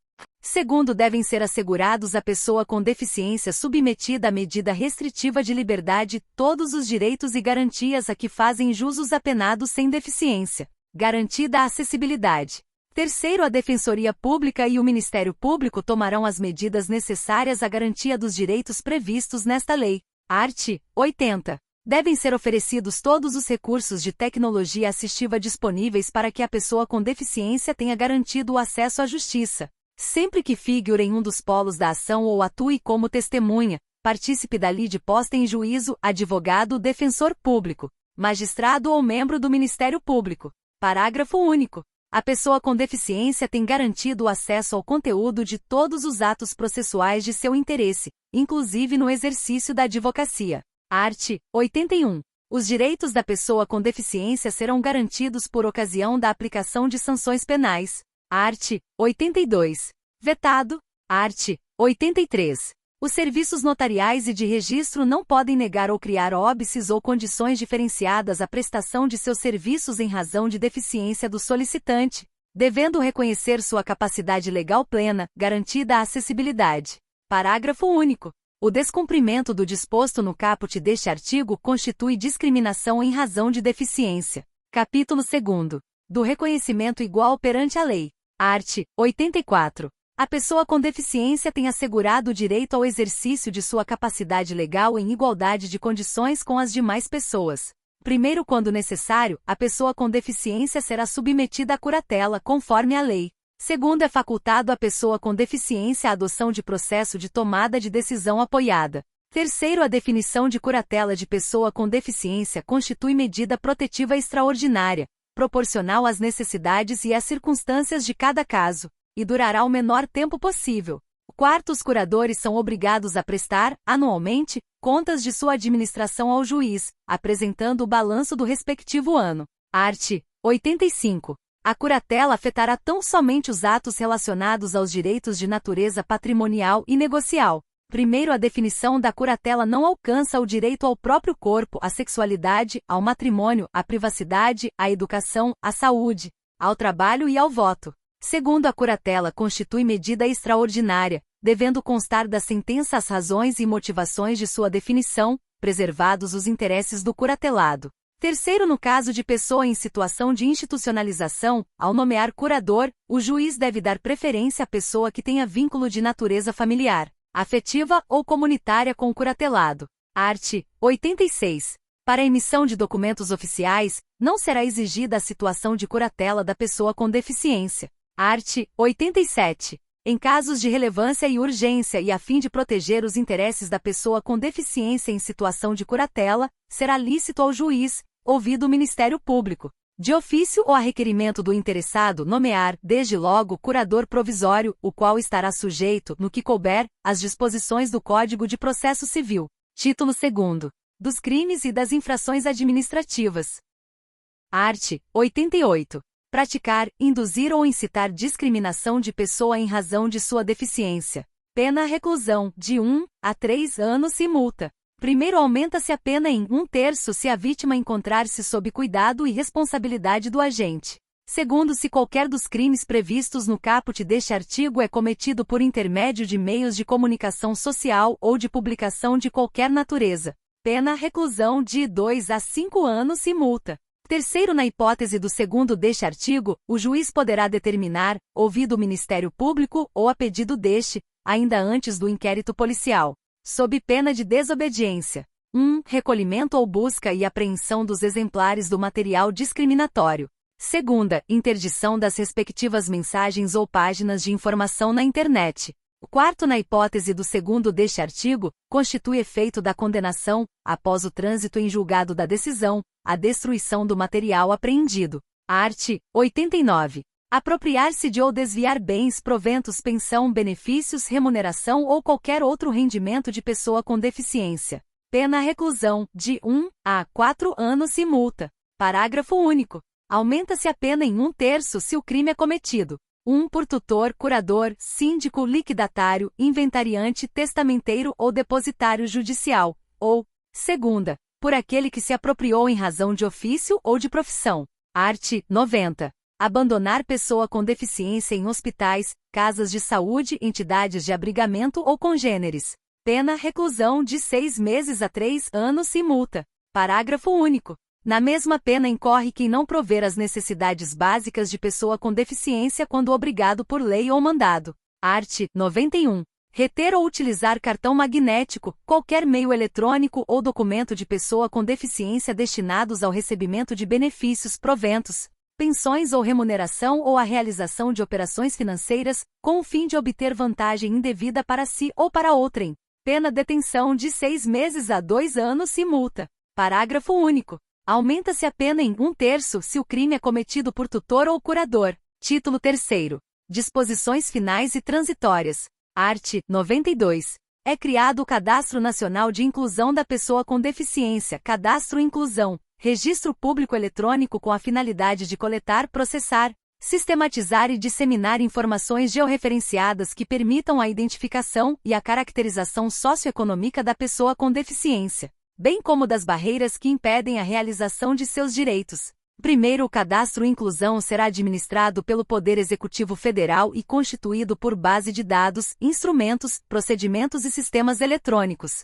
Segundo, devem ser assegurados à pessoa com deficiência submetida à medida restritiva de liberdade todos os direitos e garantias a que fazem jus os apenados sem deficiência, garantida a acessibilidade. Terceiro, a Defensoria Pública e o Ministério Público tomarão as medidas necessárias à garantia dos direitos previstos nesta lei. Art. 80. Devem ser oferecidos todos os recursos de tecnologia assistiva disponíveis para que a pessoa com deficiência tenha garantido o acesso à justiça, sempre que figure em um dos polos da ação ou atue como testemunha, partícipe da lide posta em juízo, advogado, defensor público, magistrado ou membro do Ministério Público. Parágrafo único. A pessoa com deficiência tem garantido o acesso ao conteúdo de todos os atos processuais de seu interesse, inclusive no exercício da advocacia. Art. 81. Os direitos da pessoa com deficiência serão garantidos por ocasião da aplicação de sanções penais. Art. 82. Vetado. Art. 83. Os serviços notariais e de registro não podem negar ou criar óbices ou condições diferenciadas à prestação de seus serviços em razão de deficiência do solicitante, devendo reconhecer sua capacidade legal plena, garantida a acessibilidade. Parágrafo único. O descumprimento do disposto no caput deste artigo constitui discriminação em razão de deficiência. Capítulo 2º. Do reconhecimento igual perante a lei. Art. 84. A pessoa com deficiência tem assegurado o direito ao exercício de sua capacidade legal em igualdade de condições com as demais pessoas. Primeiro, quando necessário, a pessoa com deficiência será submetida à curatela conforme a lei. Segundo, é facultado à pessoa com deficiência a adoção de processo de tomada de decisão apoiada. Terceiro, a definição de curatela de pessoa com deficiência constitui medida protetiva extraordinária, proporcional às necessidades e às circunstâncias de cada caso, e durará o menor tempo possível. Quarto, os curadores são obrigados a prestar, anualmente, contas de sua administração ao juiz, apresentando o balanço do respectivo ano. Art. 85. A curatela afetará tão somente os atos relacionados aos direitos de natureza patrimonial e negocial. Primeiro, a definição da curatela não alcança o direito ao próprio corpo, à sexualidade, ao matrimônio, à privacidade, à educação, à saúde, ao trabalho e ao voto. Segundo, a curatela constitui medida extraordinária, devendo constar da sentença as razões e motivações de sua definição, preservados os interesses do curatelado. Terceiro, no caso de pessoa em situação de institucionalização, ao nomear curador, o juiz deve dar preferência à pessoa que tenha vínculo de natureza familiar, afetiva ou comunitária com o curatelado. Art. 86. Para a emissão de documentos oficiais, não será exigida a situação de curatela da pessoa com deficiência. Art. 87. Em casos de relevância e urgência e a fim de proteger os interesses da pessoa com deficiência em situação de curatela, será lícito ao juiz, ouvido o Ministério Público, de ofício ou a requerimento do interessado, nomear, desde logo, curador provisório, o qual estará sujeito, no que couber, às disposições do Código de Processo Civil. Título 2º. Dos crimes e das infrações administrativas. Art. 88. Praticar, induzir ou incitar discriminação de pessoa em razão de sua deficiência. Pena reclusão, de 1 a 3 anos e multa. Primeiro, aumenta-se a pena em 1/3 se a vítima encontrar-se sob cuidado e responsabilidade do agente. Segundo, se qualquer dos crimes previstos no caput deste artigo é cometido por intermédio de meios de comunicação social ou de publicação de qualquer natureza. Pena reclusão de 2 a 5 anos e multa. Terceiro, na hipótese do segundo deste artigo, o juiz poderá determinar, ouvido o Ministério Público ou a pedido deste, ainda antes do inquérito policial, sob pena de desobediência. 1. Recolhimento ou busca e apreensão dos exemplares do material discriminatório. Segunda, interdição das respectivas mensagens ou páginas de informação na internet. O quarto, na hipótese do segundo deste artigo, constitui efeito da condenação, após o trânsito em julgado da decisão, a destruição do material apreendido. Art. 89. Apropriar-se de ou desviar bens, proventos, pensão, benefícios, remuneração ou qualquer outro rendimento de pessoa com deficiência. Pena reclusão, de 1 a 4 anos e multa. Parágrafo único. Aumenta-se a pena em 1/3 se o crime é cometido. 1. Por tutor, curador, síndico, liquidatário, inventariante, testamenteiro ou depositário judicial, ou, segunda, por aquele que se apropriou em razão de ofício ou de profissão. Art. 90. Abandonar pessoa com deficiência em hospitais, casas de saúde, entidades de abrigamento ou congêneres. Pena reclusão de 6 meses a 3 anos e multa. Parágrafo único. Na mesma pena incorre quem não prover as necessidades básicas de pessoa com deficiência quando obrigado por lei ou mandado. Art. 91. Reter ou utilizar cartão magnético, qualquer meio eletrônico ou documento de pessoa com deficiência destinados ao recebimento de benefícios, proventos, pensões ou remuneração ou a realização de operações financeiras, com o fim de obter vantagem indevida para si ou para outrem. Pena detenção de 6 meses a 2 anos e multa. Parágrafo único. Aumenta-se a pena em 1/3 se o crime é cometido por tutor ou curador. Título 3º. Disposições finais e transitórias. Art. 92. É criado o Cadastro Nacional de Inclusão da Pessoa com Deficiência, Cadastro Inclusão, registro público eletrônico com a finalidade de coletar, processar, sistematizar e disseminar informações georreferenciadas que permitam a identificação e a caracterização socioeconômica da pessoa com deficiência, bem como das barreiras que impedem a realização de seus direitos. Primeiro, o Cadastro Inclusão será administrado pelo Poder Executivo Federal e constituído por base de dados, instrumentos, procedimentos e sistemas eletrônicos.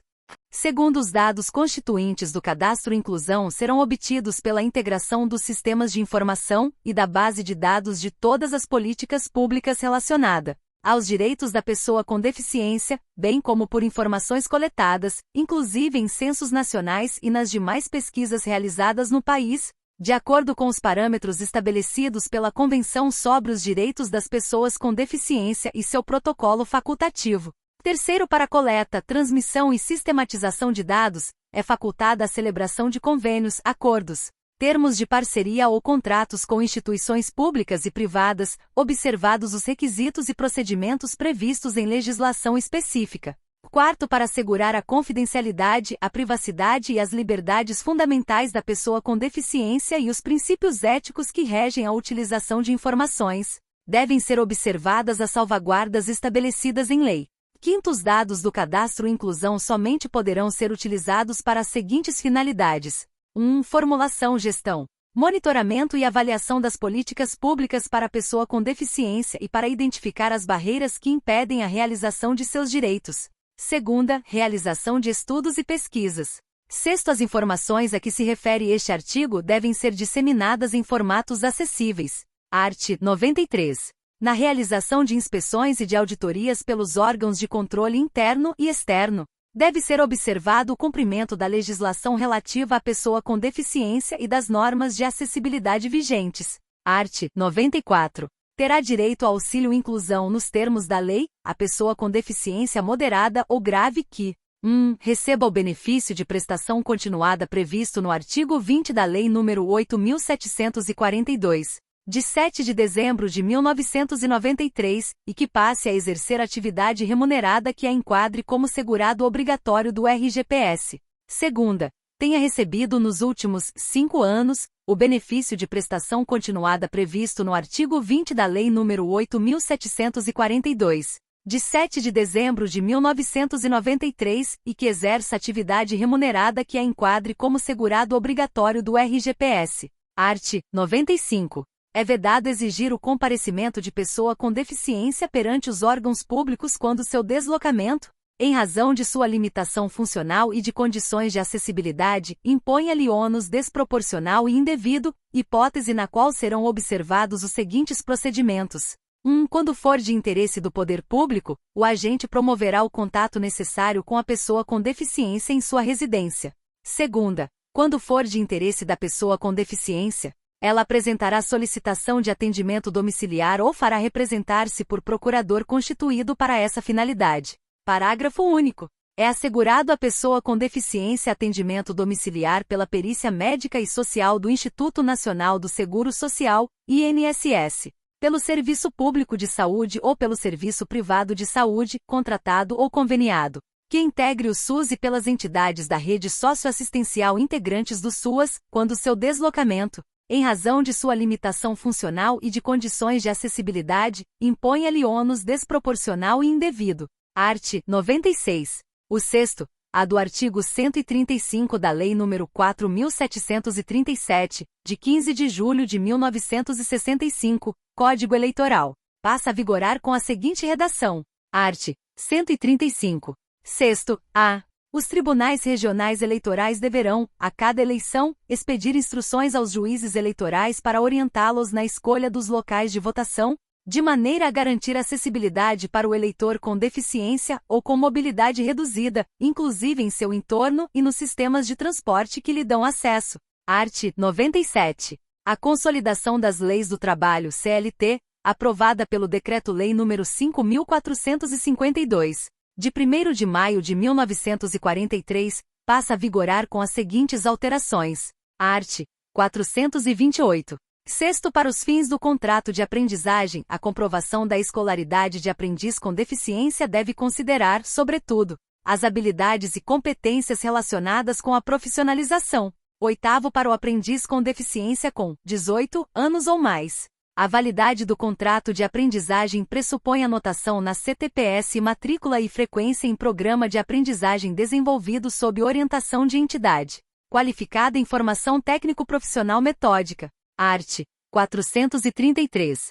Segundo, os dados constituintes do Cadastro Inclusão serão obtidos pela integração dos sistemas de informação e da base de dados de todas as políticas públicas relacionadas aos direitos da pessoa com deficiência, bem como por informações coletadas, inclusive em censos nacionais e nas demais pesquisas realizadas no país, de acordo com os parâmetros estabelecidos pela Convenção sobre os Direitos das Pessoas com Deficiência e seu protocolo facultativo. Terceiro, para coleta, transmissão e sistematização de dados, é facultada a celebração de convênios, acordos, termos de parceria ou contratos com instituições públicas e privadas, observados os requisitos e procedimentos previstos em legislação específica. Quarto, para assegurar a confidencialidade, a privacidade e as liberdades fundamentais da pessoa com deficiência e os princípios éticos que regem a utilização de informações, devem ser observadas as salvaguardas estabelecidas em lei. Quinto, os dados do cadastro inclusão somente poderão ser utilizados para as seguintes finalidades: 1. Formulação, gestão, monitoramento e avaliação das políticas públicas para a pessoa com deficiência e para identificar as barreiras que impedem a realização de seus direitos. Segunda, realização de estudos e pesquisas. Sexto, as informações a que se refere este artigo devem ser disseminadas em formatos acessíveis. Art. 93. Na realização de inspeções e de auditorias pelos órgãos de controle interno e externo, deve ser observado o cumprimento da legislação relativa à pessoa com deficiência e das normas de acessibilidade vigentes. Art. 94. Terá direito ao auxílio inclusão nos termos da lei, a pessoa com deficiência moderada ou grave que 1. Receba o benefício de prestação continuada previsto no artigo 20 da Lei nº 8.742, de 7 de dezembro de 1993, e que passe a exercer atividade remunerada que a enquadre como segurado obrigatório do RGPS. Segunda, tenha recebido nos últimos 5 anos o benefício de prestação continuada previsto no artigo 20 da Lei nº 8.742, de 7 de dezembro de 1993, e que exerça atividade remunerada que a enquadre como segurado obrigatório do RGPS. Art. 95. É vedado exigir o comparecimento de pessoa com deficiência perante os órgãos públicos quando seu deslocamento, em razão de sua limitação funcional e de condições de acessibilidade, imponha-lhe ônus desproporcional e indevido, hipótese na qual serão observados os seguintes procedimentos. 1. Quando for de interesse do poder público, o agente promoverá o contato necessário com a pessoa com deficiência em sua residência. Segunda, quando for de interesse da pessoa com deficiência, ela apresentará solicitação de atendimento domiciliar ou fará representar-se por procurador constituído para essa finalidade. Parágrafo único. É assegurado à pessoa com deficiência atendimento domiciliar pela perícia médica e social do Instituto Nacional do Seguro Social, INSS, pelo Serviço Público de Saúde ou pelo Serviço Privado de Saúde, contratado ou conveniado, que integre o SUS e pelas entidades da rede socioassistencial integrantes do SUAS, quando seu deslocamento, em razão de sua limitação funcional e de condições de acessibilidade, imponha-lhe ônus desproporcional e indevido. Art. 96. O sexto, a do artigo 135 da Lei nº 4.737, de 15 de julho de 1965, Código Eleitoral, passa a vigorar com a seguinte redação. Art. 135. Sexto, a. Os tribunais regionais eleitorais deverão, a cada eleição, expedir instruções aos juízes eleitorais para orientá-los na escolha dos locais de votação, de maneira a garantir acessibilidade para o eleitor com deficiência ou com mobilidade reduzida, inclusive em seu entorno e nos sistemas de transporte que lhe dão acesso. Art. 97. A consolidação das leis do trabalho CLT, aprovada pelo Decreto-Lei nº 5.452, de 1º de maio de 1943, passa a vigorar com as seguintes alterações. Art. 428. Sexto, para os fins do contrato de aprendizagem, a comprovação da escolaridade de aprendiz com deficiência deve considerar, sobretudo, as habilidades e competências relacionadas com a profissionalização. Oitavo, para o aprendiz com deficiência com 18 anos ou mais. A validade do contrato de aprendizagem pressupõe anotação na CTPS matrícula e frequência em programa de aprendizagem desenvolvido sob orientação de entidade qualificada em formação técnico-profissional metódica. Art. 433.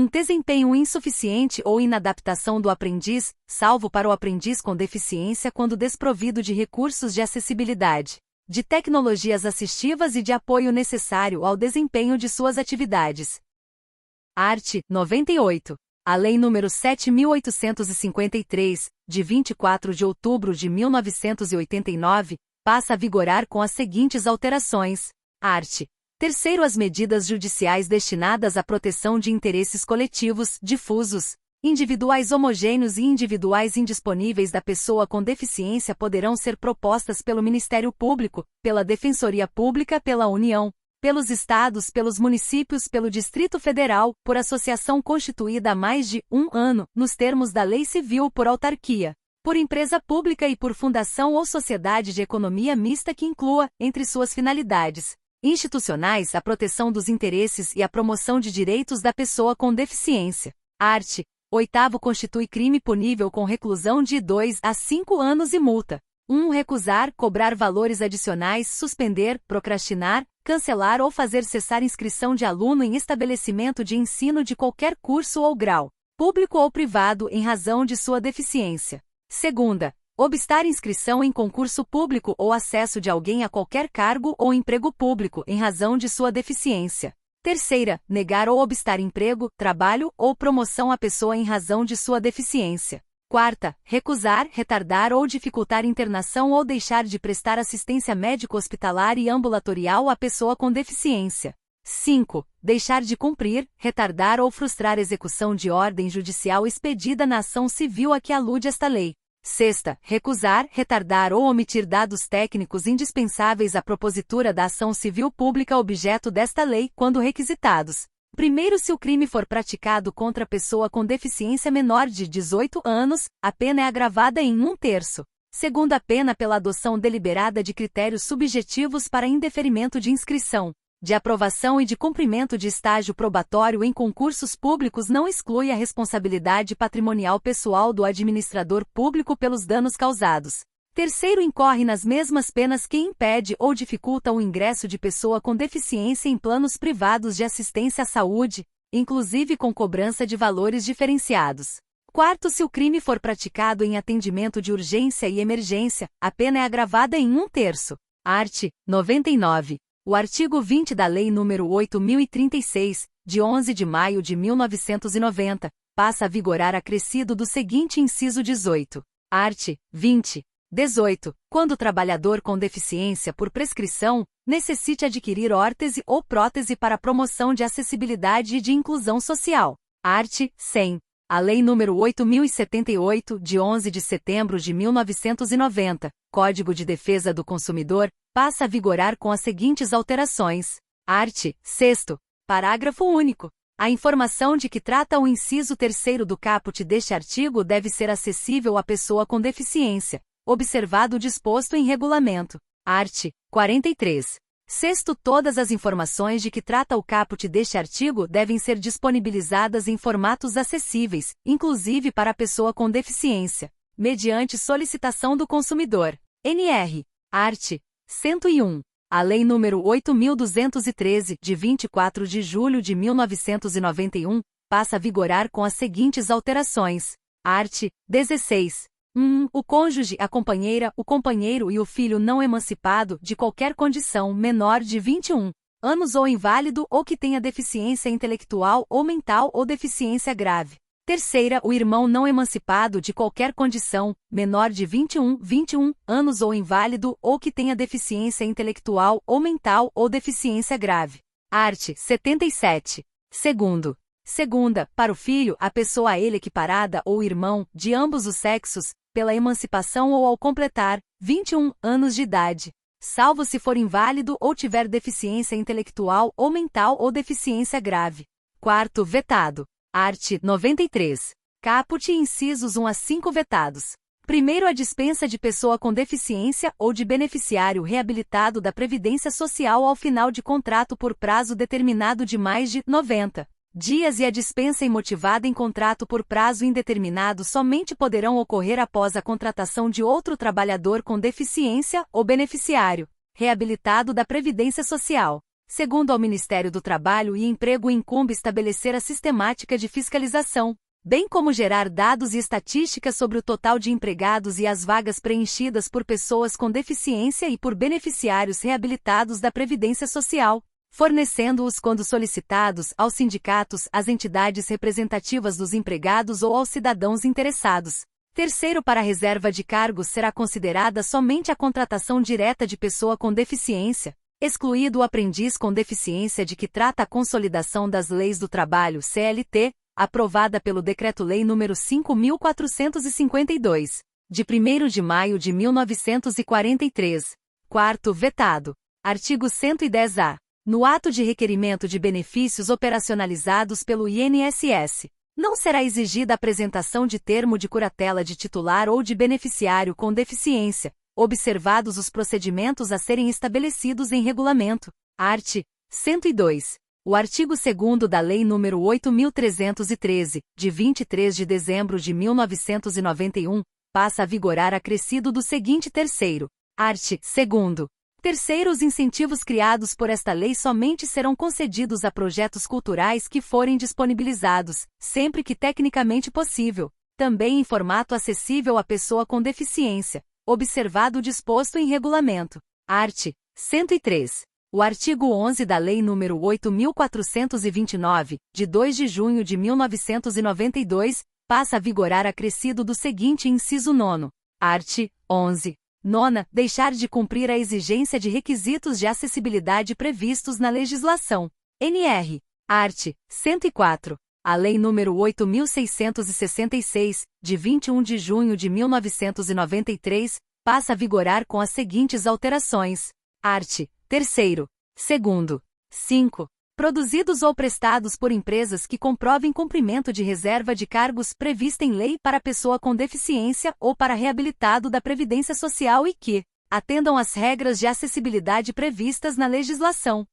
Desempenho insuficiente ou inadaptação do aprendiz, salvo para o aprendiz com deficiência quando desprovido de recursos de acessibilidade, de tecnologias assistivas e de apoio necessário ao desempenho de suas atividades. Art. 98. A Lei nº 7.853, de 24 de outubro de 1989, passa a vigorar com as seguintes alterações. Art. Terceiro, as medidas judiciais destinadas à proteção de interesses coletivos, difusos, individuais homogêneos e individuais indisponíveis da pessoa com deficiência poderão ser propostas pelo Ministério Público, pela Defensoria Pública, pela União, pelos Estados, pelos municípios, pelo Distrito Federal, por associação constituída há mais de 1 ano, nos termos da Lei Civil, por autarquia, por empresa pública e por fundação ou sociedade de economia mista que inclua, entre suas finalidades institucionais, a proteção dos interesses e a promoção de direitos da pessoa com deficiência. Art. 8º constitui crime punível com reclusão de 2 a 5 anos e multa. 1. Recusar, cobrar valores adicionais, suspender, procrastinar, cancelar ou fazer cessar inscrição de aluno em estabelecimento de ensino de qualquer curso ou grau, público ou privado, em razão de sua deficiência. 2. Obstar inscrição em concurso público ou acesso de alguém a qualquer cargo ou emprego público em razão de sua deficiência. 3. Negar ou obstar emprego, trabalho ou promoção à pessoa em razão de sua deficiência. 4. Recusar, retardar ou dificultar internação ou deixar de prestar assistência médico-hospitalar e ambulatorial à pessoa com deficiência. 5. Deixar de cumprir, retardar ou frustrar execução de ordem judicial expedida na ação civil a que alude esta lei. 6. Recusar, retardar ou omitir dados técnicos indispensáveis à propositura da ação civil pública objeto desta lei, quando requisitados. Primeiro, se o crime for praticado contra pessoa com deficiência menor de 18 anos, a pena é agravada em 1/3. Segundo, a pena pela adoção deliberada de critérios subjetivos para indeferimento de inscrição, de aprovação e de cumprimento de estágio probatório em concursos públicos não exclui a responsabilidade patrimonial pessoal do administrador público pelos danos causados. Terceiro, incorre nas mesmas penas quem impede ou dificulta o ingresso de pessoa com deficiência em planos privados de assistência à saúde, inclusive com cobrança de valores diferenciados. Quarto, se o crime for praticado em atendimento de urgência e emergência, a pena é agravada em 1/3. Art. 99. O artigo 20 da Lei nº 8.036, de 11 de maio de 1990, passa a vigorar acrescido do seguinte inciso 18. Art. 20. 18. Quando o trabalhador com deficiência por prescrição necessite adquirir órtese ou prótese para promoção de acessibilidade e de inclusão social. Art. 100. A Lei nº 8.078, de 11 de setembro de 1990, Código de Defesa do Consumidor, passa a vigorar com as seguintes alterações. Art. 6º. Parágrafo único. A informação de que trata o inciso 3º do caput deste artigo deve ser acessível à pessoa com deficiência, observado o disposto em regulamento. Art. 43. Sexto, todas as informações de que trata o caput deste artigo devem ser disponibilizadas em formatos acessíveis, inclusive para a pessoa com deficiência, mediante solicitação do consumidor. NR. Art. 101. A Lei nº 8.213, de 24 de julho de 1991, passa a vigorar com as seguintes alterações. Art. 16. 1. O cônjuge, a companheira, o companheiro e o filho não emancipado, de qualquer condição, menor de 21 anos ou inválido ou que tenha deficiência intelectual ou mental ou deficiência grave. Terceira, o irmão não emancipado de qualquer condição, menor de 21 anos ou inválido ou que tenha deficiência intelectual ou mental ou deficiência grave. Art. 77. Segundo. Segunda, para o filho, a pessoa a ele equiparada ou irmão, de ambos os sexos, pela emancipação ou ao completar 21 anos de idade, salvo se for inválido ou tiver deficiência intelectual ou mental ou deficiência grave. Quarto, vetado. Art. 93. Caput incisos 1 a 5 vetados. Primeiro, a dispensa de pessoa com deficiência ou de beneficiário reabilitado da Previdência Social ao final de contrato por prazo determinado de mais de 90 dias e a dispensa imotivada em contrato por prazo indeterminado somente poderão ocorrer após a contratação de outro trabalhador com deficiência ou beneficiário reabilitado da Previdência Social. Segundo ao Ministério do Trabalho e Emprego, incumbe estabelecer a sistemática de fiscalização, bem como gerar dados e estatísticas sobre o total de empregados e as vagas preenchidas por pessoas com deficiência e por beneficiários reabilitados da Previdência Social, fornecendo-os, quando solicitados, aos sindicatos, às entidades representativas dos empregados ou aos cidadãos interessados. Terceiro, para a reserva de cargos será considerada somente a contratação direta de pessoa com deficiência, excluído o aprendiz com deficiência de que trata a Consolidação das Leis do Trabalho (CLT), aprovada pelo Decreto-Lei nº 5.452, de 1º de maio de 1943. Quarto, vetado. Artigo 110-A. No ato de requerimento de benefícios operacionalizados pelo INSS, não será exigida a apresentação de termo de curatela de titular ou de beneficiário com deficiência, observados os procedimentos a serem estabelecidos em regulamento. Art. 102. O artigo 2º da Lei nº 8.313, de 23 de dezembro de 1991, passa a vigorar acrescido do seguinte terceiro. Art. 2º. Terceiro, os incentivos criados por esta lei somente serão concedidos a projetos culturais que forem disponibilizados, sempre que tecnicamente possível, também em formato acessível à pessoa com deficiência, observado o disposto em regulamento. Art. 103. O artigo 11 da Lei nº 8.429, de 2 de junho de 1992, passa a vigorar acrescido do seguinte inciso 9. Art. 11. Nona, deixar de cumprir a exigência de requisitos de acessibilidade previstos na legislação. NR. Art. 104. A Lei nº 8.666, de 21 de junho de 1993, passa a vigorar com as seguintes alterações. Art. 3º, 2º, 5. Produzidos ou prestados por empresas que comprovem cumprimento de reserva de cargos prevista em lei para pessoa com deficiência ou para reabilitado da Previdência Social e que atendam às regras de acessibilidade previstas na legislação.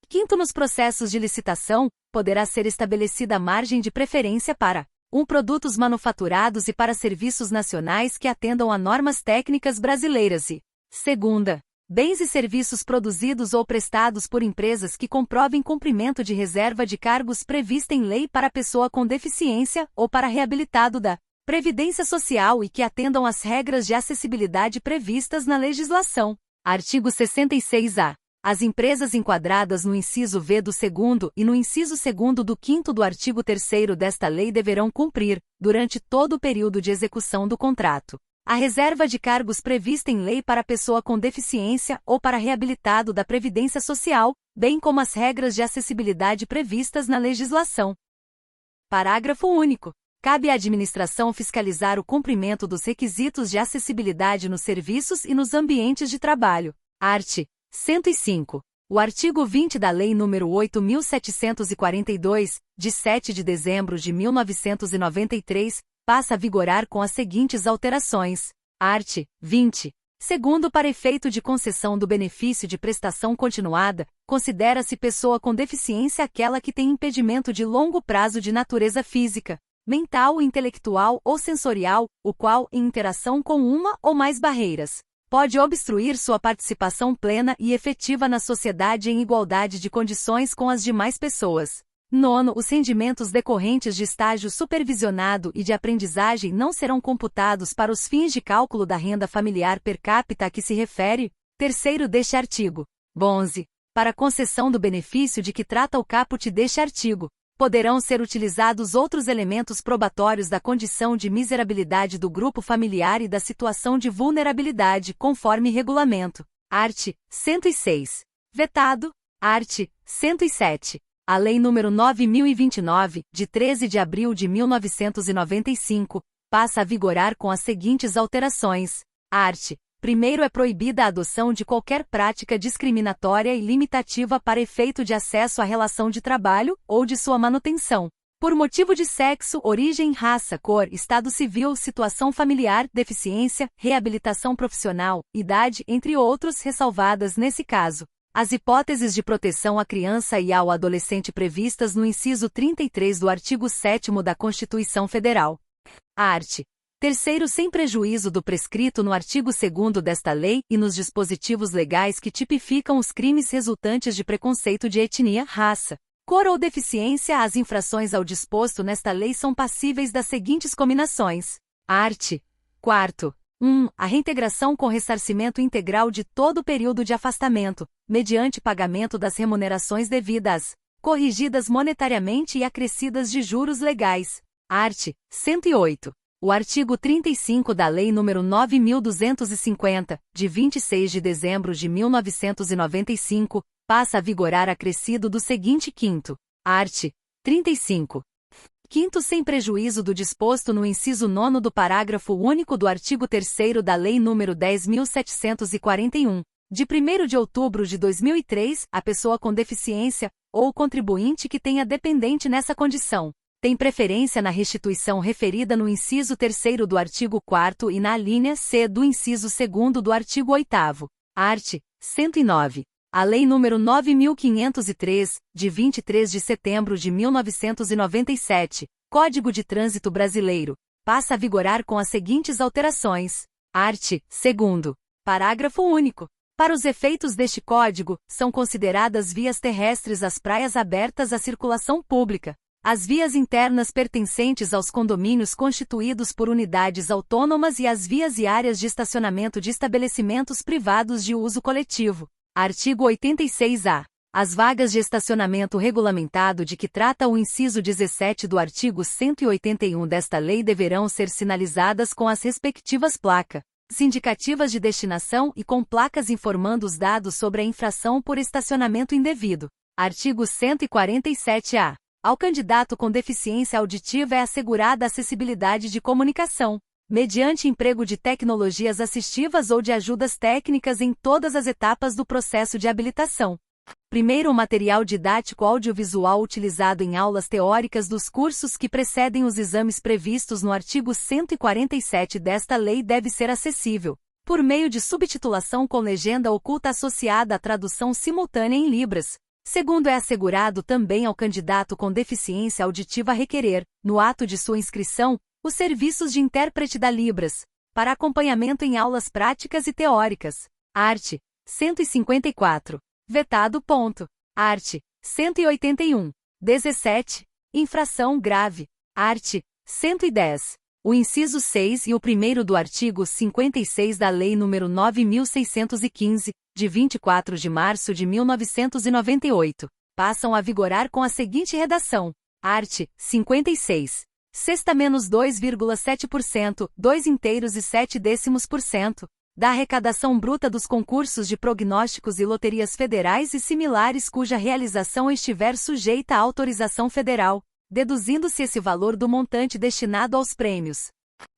Quinto, nos processos de licitação, poderá ser estabelecida a margem de preferência para 1. Produtos manufaturados e para serviços nacionais que atendam a normas técnicas brasileiras e 2. Bens e serviços produzidos ou prestados por empresas que comprovem cumprimento de reserva de cargos prevista em lei para pessoa com deficiência ou para reabilitado da Previdência Social e que atendam às regras de acessibilidade previstas na legislação. Artigo 66-A. As empresas enquadradas no inciso V do 2º e no inciso 2º do 5º do artigo 3º desta lei deverão cumprir, durante todo o período de execução do contrato, a reserva de cargos prevista em lei para pessoa com deficiência ou para reabilitado da Previdência Social, bem como as regras de acessibilidade previstas na legislação. Parágrafo único. Cabe à administração fiscalizar o cumprimento dos requisitos de acessibilidade nos serviços e nos ambientes de trabalho. Art. 105. O artigo 20 da Lei nº 8.742, de 7 de dezembro de 1993, passa a vigorar com as seguintes alterações. Art. 20. Segundo, para efeito de concessão do benefício de prestação continuada, considera-se pessoa com deficiência aquela que tem impedimento de longo prazo de natureza física, mental, intelectual ou sensorial, o qual, em interação com uma ou mais barreiras, pode obstruir sua participação plena e efetiva na sociedade em igualdade de condições com as demais pessoas. Nono, os rendimentos decorrentes de estágio supervisionado e de aprendizagem não serão computados para os fins de cálculo da renda familiar per capita a que se refere. Terceiro deste artigo. 11. Para concessão do benefício de que trata o caput deste artigo, poderão ser utilizados outros elementos probatórios da condição de miserabilidade do grupo familiar e da situação de vulnerabilidade, conforme regulamento. Art. 106. Vetado. Art. 107. A Lei nº 9.029, de 13 de abril de 1995, passa a vigorar com as seguintes alterações. Art. 1º, é proibida a adoção de qualquer prática discriminatória e limitativa para efeito de acesso à relação de trabalho ou de sua manutenção, por motivo de sexo, origem, raça, cor, estado civil, situação familiar, deficiência, reabilitação profissional, idade, entre outros, ressalvadas nesse caso as hipóteses de proteção à criança e ao adolescente previstas no inciso 33 do artigo 7º da Constituição Federal. Art. 3º, sem prejuízo do prescrito no artigo 2º desta lei e nos dispositivos legais que tipificam os crimes resultantes de preconceito de etnia, raça, cor ou deficiência, as infrações ao disposto nesta lei são passíveis das seguintes cominações. Art. 4º. 1. A reintegração com ressarcimento integral de todo o período de afastamento, mediante pagamento das remunerações devidas, corrigidas monetariamente e acrescidas de juros legais. Art. 108. O artigo 35 da Lei nº 9.250, de 26 de dezembro de 1995, passa a vigorar acrescido do seguinte quinto. Art. 35. Quinto, sem prejuízo do disposto no inciso 9º do parágrafo único do artigo 3º da Lei nº 10.741, de 1º de outubro de 2003, a pessoa com deficiência, ou o contribuinte que tenha dependente nessa condição, tem preferência na restituição referida no inciso 3º do artigo 4º e na alínea C do inciso 2º do artigo 8º. Art. 109. A Lei nº 9.503, de 23 de setembro de 1997, Código de Trânsito Brasileiro, passa a vigorar com as seguintes alterações. Art. 2º. Parágrafo único. Para os efeitos deste Código, são consideradas vias terrestres as praias abertas à circulação pública, as vias internas pertencentes aos condomínios constituídos por unidades autônomas e as vias e áreas de estacionamento de estabelecimentos privados de uso coletivo. Artigo 86-A. As vagas de estacionamento regulamentado de que trata o inciso 17 do artigo 181 desta lei deverão ser sinalizadas com as respectivas placas indicativas de destinação e com placas informando os dados sobre a infração por estacionamento indevido. Artigo 147-A. Ao candidato com deficiência auditiva é assegurada a acessibilidade de comunicação, mediante emprego de tecnologias assistivas ou de ajudas técnicas em todas as etapas do processo de habilitação. Primeiro, o material didático audiovisual utilizado em aulas teóricas dos cursos que precedem os exames previstos no artigo 147 desta lei deve ser acessível, por meio de subtitulação com legenda oculta associada à tradução simultânea em Libras. Segundo, é assegurado também ao candidato com deficiência auditiva requerer, no ato de sua inscrição, os serviços de intérprete da Libras, para acompanhamento em aulas práticas e teóricas. Art. 154. Vetado. Art. 181. 17. Infração grave. Art. 110. O inciso 6 e o 1º do artigo 56 da Lei nº 9.615, de 24 de março de 1998, passam a vigorar com a seguinte redação. Art. 56. Sexta menos 2,7%, 2,7%, da arrecadação bruta dos concursos de prognósticos e loterias federais e similares cuja realização estiver sujeita à autorização federal, deduzindo-se esse valor do montante destinado aos prêmios.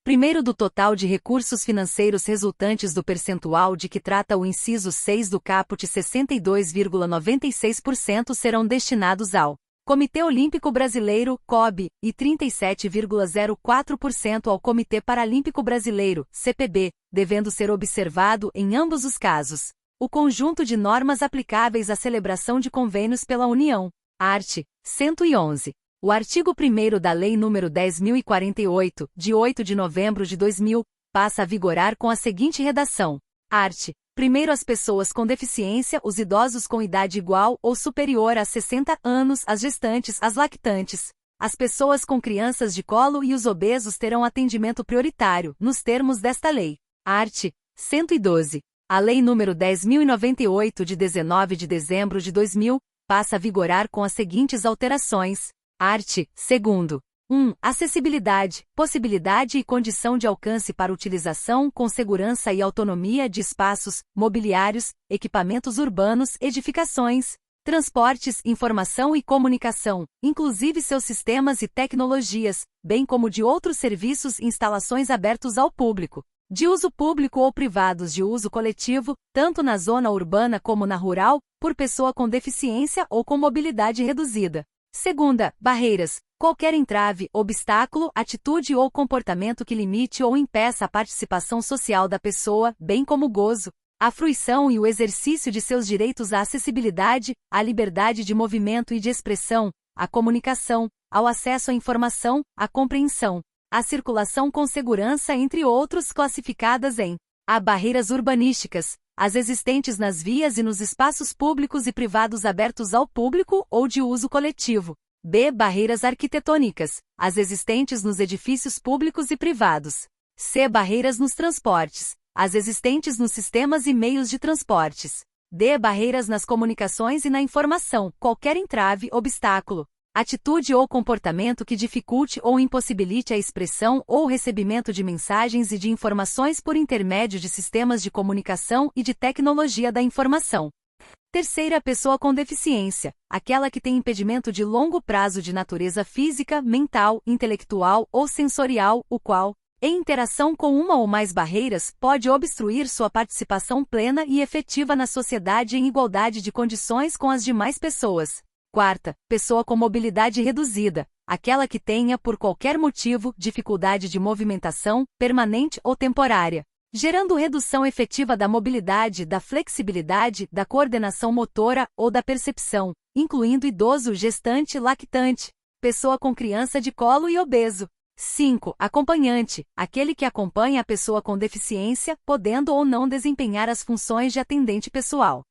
Primeiro, do total de recursos financeiros resultantes do percentual de que trata o inciso 6 do caput 62,96% serão destinados ao Comitê Olímpico Brasileiro, COB, e 37,04% ao Comitê Paralímpico Brasileiro, CPB, devendo ser observado, em ambos os casos, o conjunto de normas aplicáveis à celebração de convênios pela União. Art. 111. O artigo 1º da Lei nº 10.048, de 8 de novembro de 2000, passa a vigorar com a seguinte redação. Art. Primeiro, as pessoas com deficiência, os idosos com idade igual ou superior a 60 anos, as gestantes, as lactantes, as pessoas com crianças de colo e os obesos terão atendimento prioritário, nos termos desta lei. Art. 112. A Lei nº 10.098, de 19 de dezembro de 2000, passa a vigorar com as seguintes alterações. Art. 2º. 1. Acessibilidade, possibilidade e condição de alcance para utilização com segurança e autonomia de espaços, mobiliários, equipamentos urbanos, edificações, transportes, informação e comunicação, inclusive seus sistemas e tecnologias, bem como de outros serviços e instalações abertos ao público, de uso público ou privados de uso coletivo, tanto na zona urbana como na rural, por pessoa com deficiência ou com mobilidade reduzida. Segunda, barreiras. Qualquer entrave, obstáculo, atitude ou comportamento que limite ou impeça a participação social da pessoa, bem como o gozo, a fruição e o exercício de seus direitos à acessibilidade, à liberdade de movimento e de expressão, à comunicação, ao acesso à informação, à compreensão, à circulação com segurança, entre outros, classificadas em A. Barreiras urbanísticas, as existentes nas vias e nos espaços públicos e privados abertos ao público ou de uso coletivo. B. Barreiras arquitetônicas, as existentes nos edifícios públicos e privados. C. Barreiras nos transportes, as existentes nos sistemas e meios de transportes. D. Barreiras nas comunicações e na informação, qualquer entrave, obstáculo, atitude ou comportamento que dificulte ou impossibilite a expressão ou o recebimento de mensagens e de informações por intermédio de sistemas de comunicação e de tecnologia da informação. Terceira, pessoa com deficiência, aquela que tem impedimento de longo prazo de natureza física, mental, intelectual ou sensorial, o qual, em interação com uma ou mais barreiras, pode obstruir sua participação plena e efetiva na sociedade em igualdade de condições com as demais pessoas. Quarta, pessoa com mobilidade reduzida, aquela que tenha, por qualquer motivo, dificuldade de movimentação, permanente ou temporária, gerando redução efetiva da mobilidade, da flexibilidade, da coordenação motora ou da percepção, incluindo idoso, gestante, lactante, pessoa com criança de colo e obeso. 5. Acompanhante, aquele que acompanha a pessoa com deficiência, podendo ou não desempenhar as funções de atendente pessoal.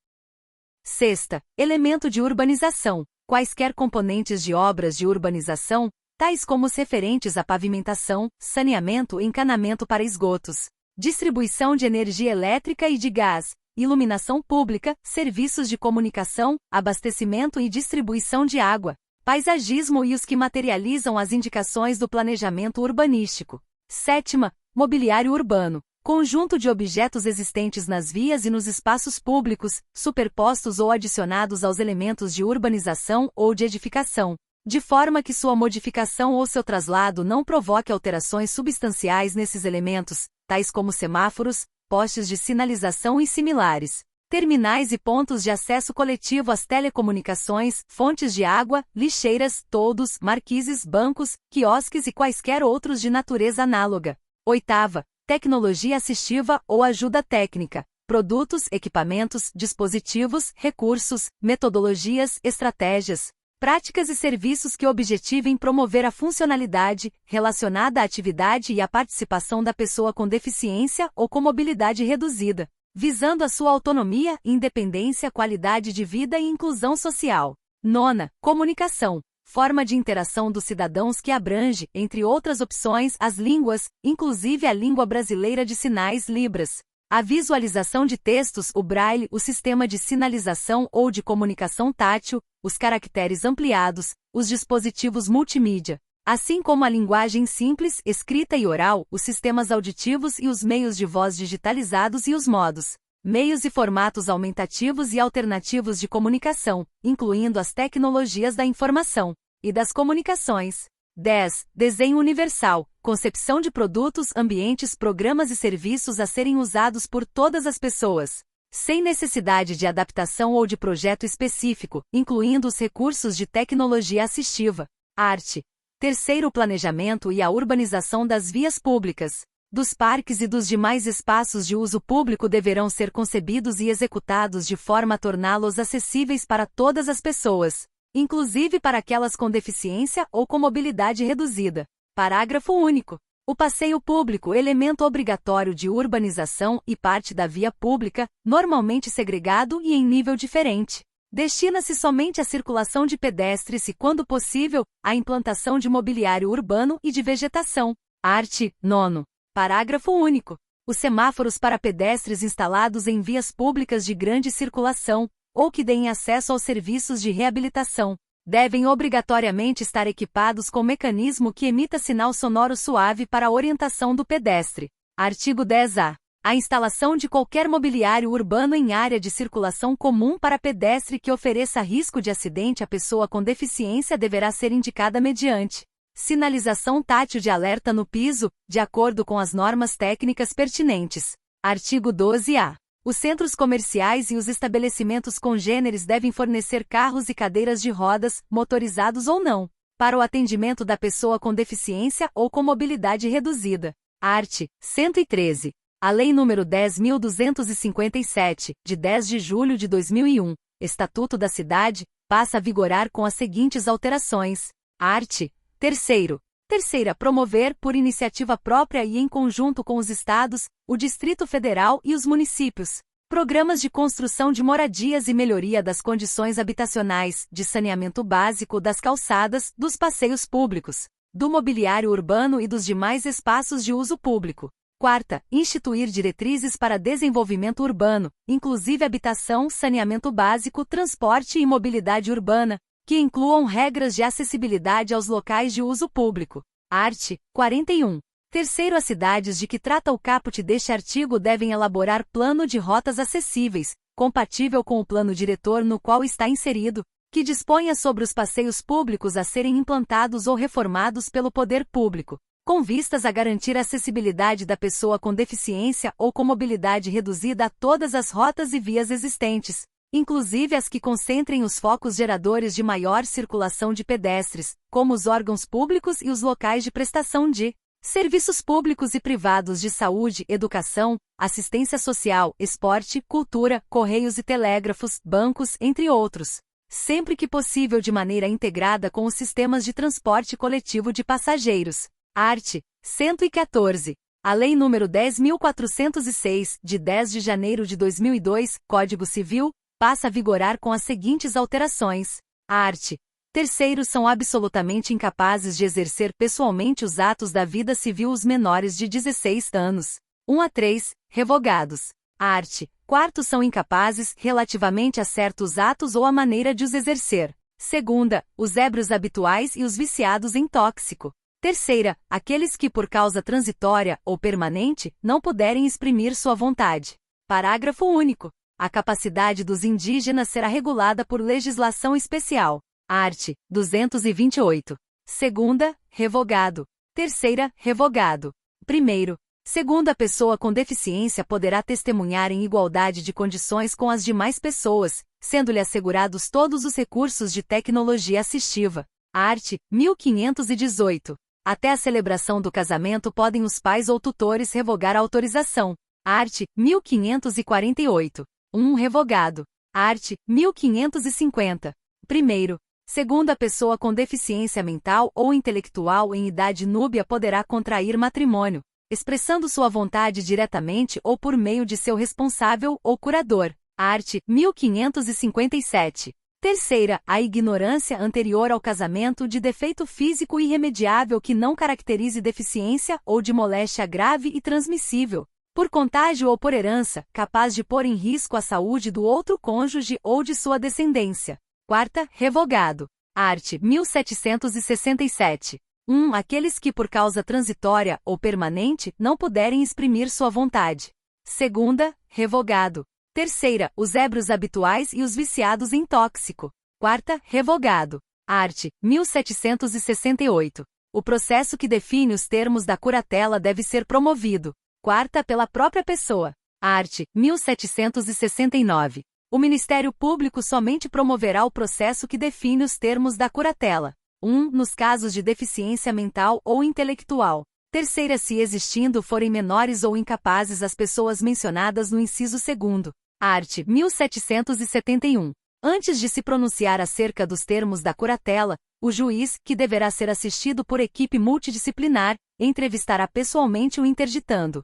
Sexta, elemento de urbanização, quaisquer componentes de obras de urbanização, tais como os referentes à pavimentação, saneamento e encanamento para esgotos, distribuição de energia elétrica e de gás, iluminação pública, serviços de comunicação, abastecimento e distribuição de água, paisagismo e os que materializam as indicações do planejamento urbanístico. Sétima, mobiliário urbano, conjunto de objetos existentes nas vias e nos espaços públicos, superpostos ou adicionados aos elementos de urbanização ou de edificação, de forma que sua modificação ou seu traslado não provoque alterações substanciais nesses elementos, tais como semáforos, postes de sinalização e similares, terminais e pontos de acesso coletivo às telecomunicações, fontes de água, lixeiras, toldos, marquises, bancos, quiosques e quaisquer outros de natureza análoga. Oitava, tecnologia assistiva ou ajuda técnica, produtos, equipamentos, dispositivos, recursos, metodologias, estratégias, práticas e serviços que objetivem promover a funcionalidade relacionada à atividade e à participação da pessoa com deficiência ou com mobilidade reduzida, visando a sua autonomia, independência, qualidade de vida e inclusão social. Nona, comunicação, forma de interação dos cidadãos que abrange, entre outras opções, as línguas, inclusive a língua brasileira de sinais Libras, a visualização de textos, o braille, o sistema de sinalização ou de comunicação tátil, os caracteres ampliados, os dispositivos multimídia, assim como a linguagem simples, escrita e oral, os sistemas auditivos e os meios de voz digitalizados e os modos, meios e formatos aumentativos e alternativos de comunicação, incluindo as tecnologias da informação e das comunicações. 10. Desenho universal, concepção de produtos, ambientes, programas e serviços a serem usados por todas as pessoas, sem necessidade de adaptação ou de projeto específico, incluindo os recursos de tecnologia assistiva. Arte. Terceiro, o planejamento e a urbanização das vias públicas, dos parques e dos demais espaços de uso público deverão ser concebidos e executados de forma a torná-los acessíveis para todas as pessoas, inclusive para aquelas com deficiência ou com mobilidade reduzida. Parágrafo único. O passeio público, elemento obrigatório de urbanização e parte da via pública, normalmente segregado e em nível diferente, destina-se somente à circulação de pedestres e, quando possível, à implantação de mobiliário urbano e de vegetação. Art. 9. Parágrafo único. Os semáforos para pedestres instalados em vias públicas de grande circulação, ou que deem acesso aos serviços de reabilitação, devem obrigatoriamente estar equipados com mecanismo que emita sinal sonoro suave para a orientação do pedestre. Artigo 10-A. A instalação de qualquer mobiliário urbano em área de circulação comum para pedestre que ofereça risco de acidente à pessoa com deficiência deverá ser indicada mediante sinalização tátil de alerta no piso, de acordo com as normas técnicas pertinentes. Artigo 12-A. Os centros comerciais e os estabelecimentos congêneres devem fornecer carros e cadeiras de rodas, motorizados ou não, para o atendimento da pessoa com deficiência ou com mobilidade reduzida. Art. 113. A Lei nº 10.257, de 10 de julho de 2001, Estatuto da Cidade, passa a vigorar com as seguintes alterações. Art. 3º. Terceira, promover, por iniciativa própria e em conjunto com os estados, o Distrito Federal e os municípios, programas de construção de moradias e melhoria das condições habitacionais, de saneamento básico das calçadas, dos passeios públicos, do mobiliário urbano e dos demais espaços de uso público. Quarta, instituir diretrizes para desenvolvimento urbano, inclusive habitação, saneamento básico, transporte e mobilidade urbana, que incluam regras de acessibilidade aos locais de uso público. Art. 41. Terceiro, as cidades de que trata o caput deste artigo devem elaborar plano de rotas acessíveis, compatível com o plano diretor no qual está inserido, que disponha sobre os passeios públicos a serem implantados ou reformados pelo poder público, com vistas a garantir a acessibilidade da pessoa com deficiência ou com mobilidade reduzida a todas as rotas e vias existentes, inclusive as que concentrem os focos geradores de maior circulação de pedestres, como os órgãos públicos e os locais de prestação de serviços públicos e privados de saúde, educação, assistência social, esporte, cultura, correios e telégrafos, bancos, entre outros, sempre que possível de maneira integrada com os sistemas de transporte coletivo de passageiros. Art. 114. A Lei nº 10.406, de 10 de janeiro de 2002, Código Civil, passa a vigorar com as seguintes alterações. Art. 3º, são absolutamente incapazes de exercer pessoalmente os atos da vida civil os menores de 16 anos. 1 a 3, revogados. Art. 4º, são incapazes, relativamente a certos atos ou a maneira de os exercer. 2ª, os ébrios habituais e os viciados em tóxico. 3ª, aqueles que por causa transitória ou permanente não puderem exprimir sua vontade. Parágrafo único. A capacidade dos indígenas será regulada por legislação especial. Art. 228. 2ª, revogado. 3ª, revogado. 1º. Segunda pessoa com deficiência poderá testemunhar em igualdade de condições com as demais pessoas, sendo-lhe assegurados todos os recursos de tecnologia assistiva. Art. 1518. Até a celebração do casamento podem os pais ou tutores revogar a autorização. Art. 1548. 1. Revogado. Art. 1550. 1º. Segunda pessoa com deficiência mental ou intelectual em idade núbia poderá contrair matrimônio, expressando sua vontade diretamente ou por meio de seu responsável ou curador. Art. 1557. 3ª, a ignorância anterior ao casamento de defeito físico irremediável que não caracterize deficiência ou de moléstia grave e transmissível, por contágio ou por herança, capaz de pôr em risco a saúde do outro cônjuge ou de sua descendência. 4ª, revogado. Art. 1767. 1. Aqueles que por causa transitória ou permanente não puderem exprimir sua vontade. 2ª, revogado. 3ª, os ébrios habituais e os viciados em tóxico. 4ª, revogado. Art. 1768. O processo que define os termos da curatela deve ser promovido. 4ª, pela própria pessoa. Art. 1769. O Ministério Público somente promoverá o processo que define os termos da curatela. 1. Nos casos de deficiência mental ou intelectual. 3ª, se existindo forem menores ou incapazes as pessoas mencionadas no inciso 2º. Art. 1771. Antes de se pronunciar acerca dos termos da curatela, o juiz, que deverá ser assistido por equipe multidisciplinar, entrevistará pessoalmente o interditando.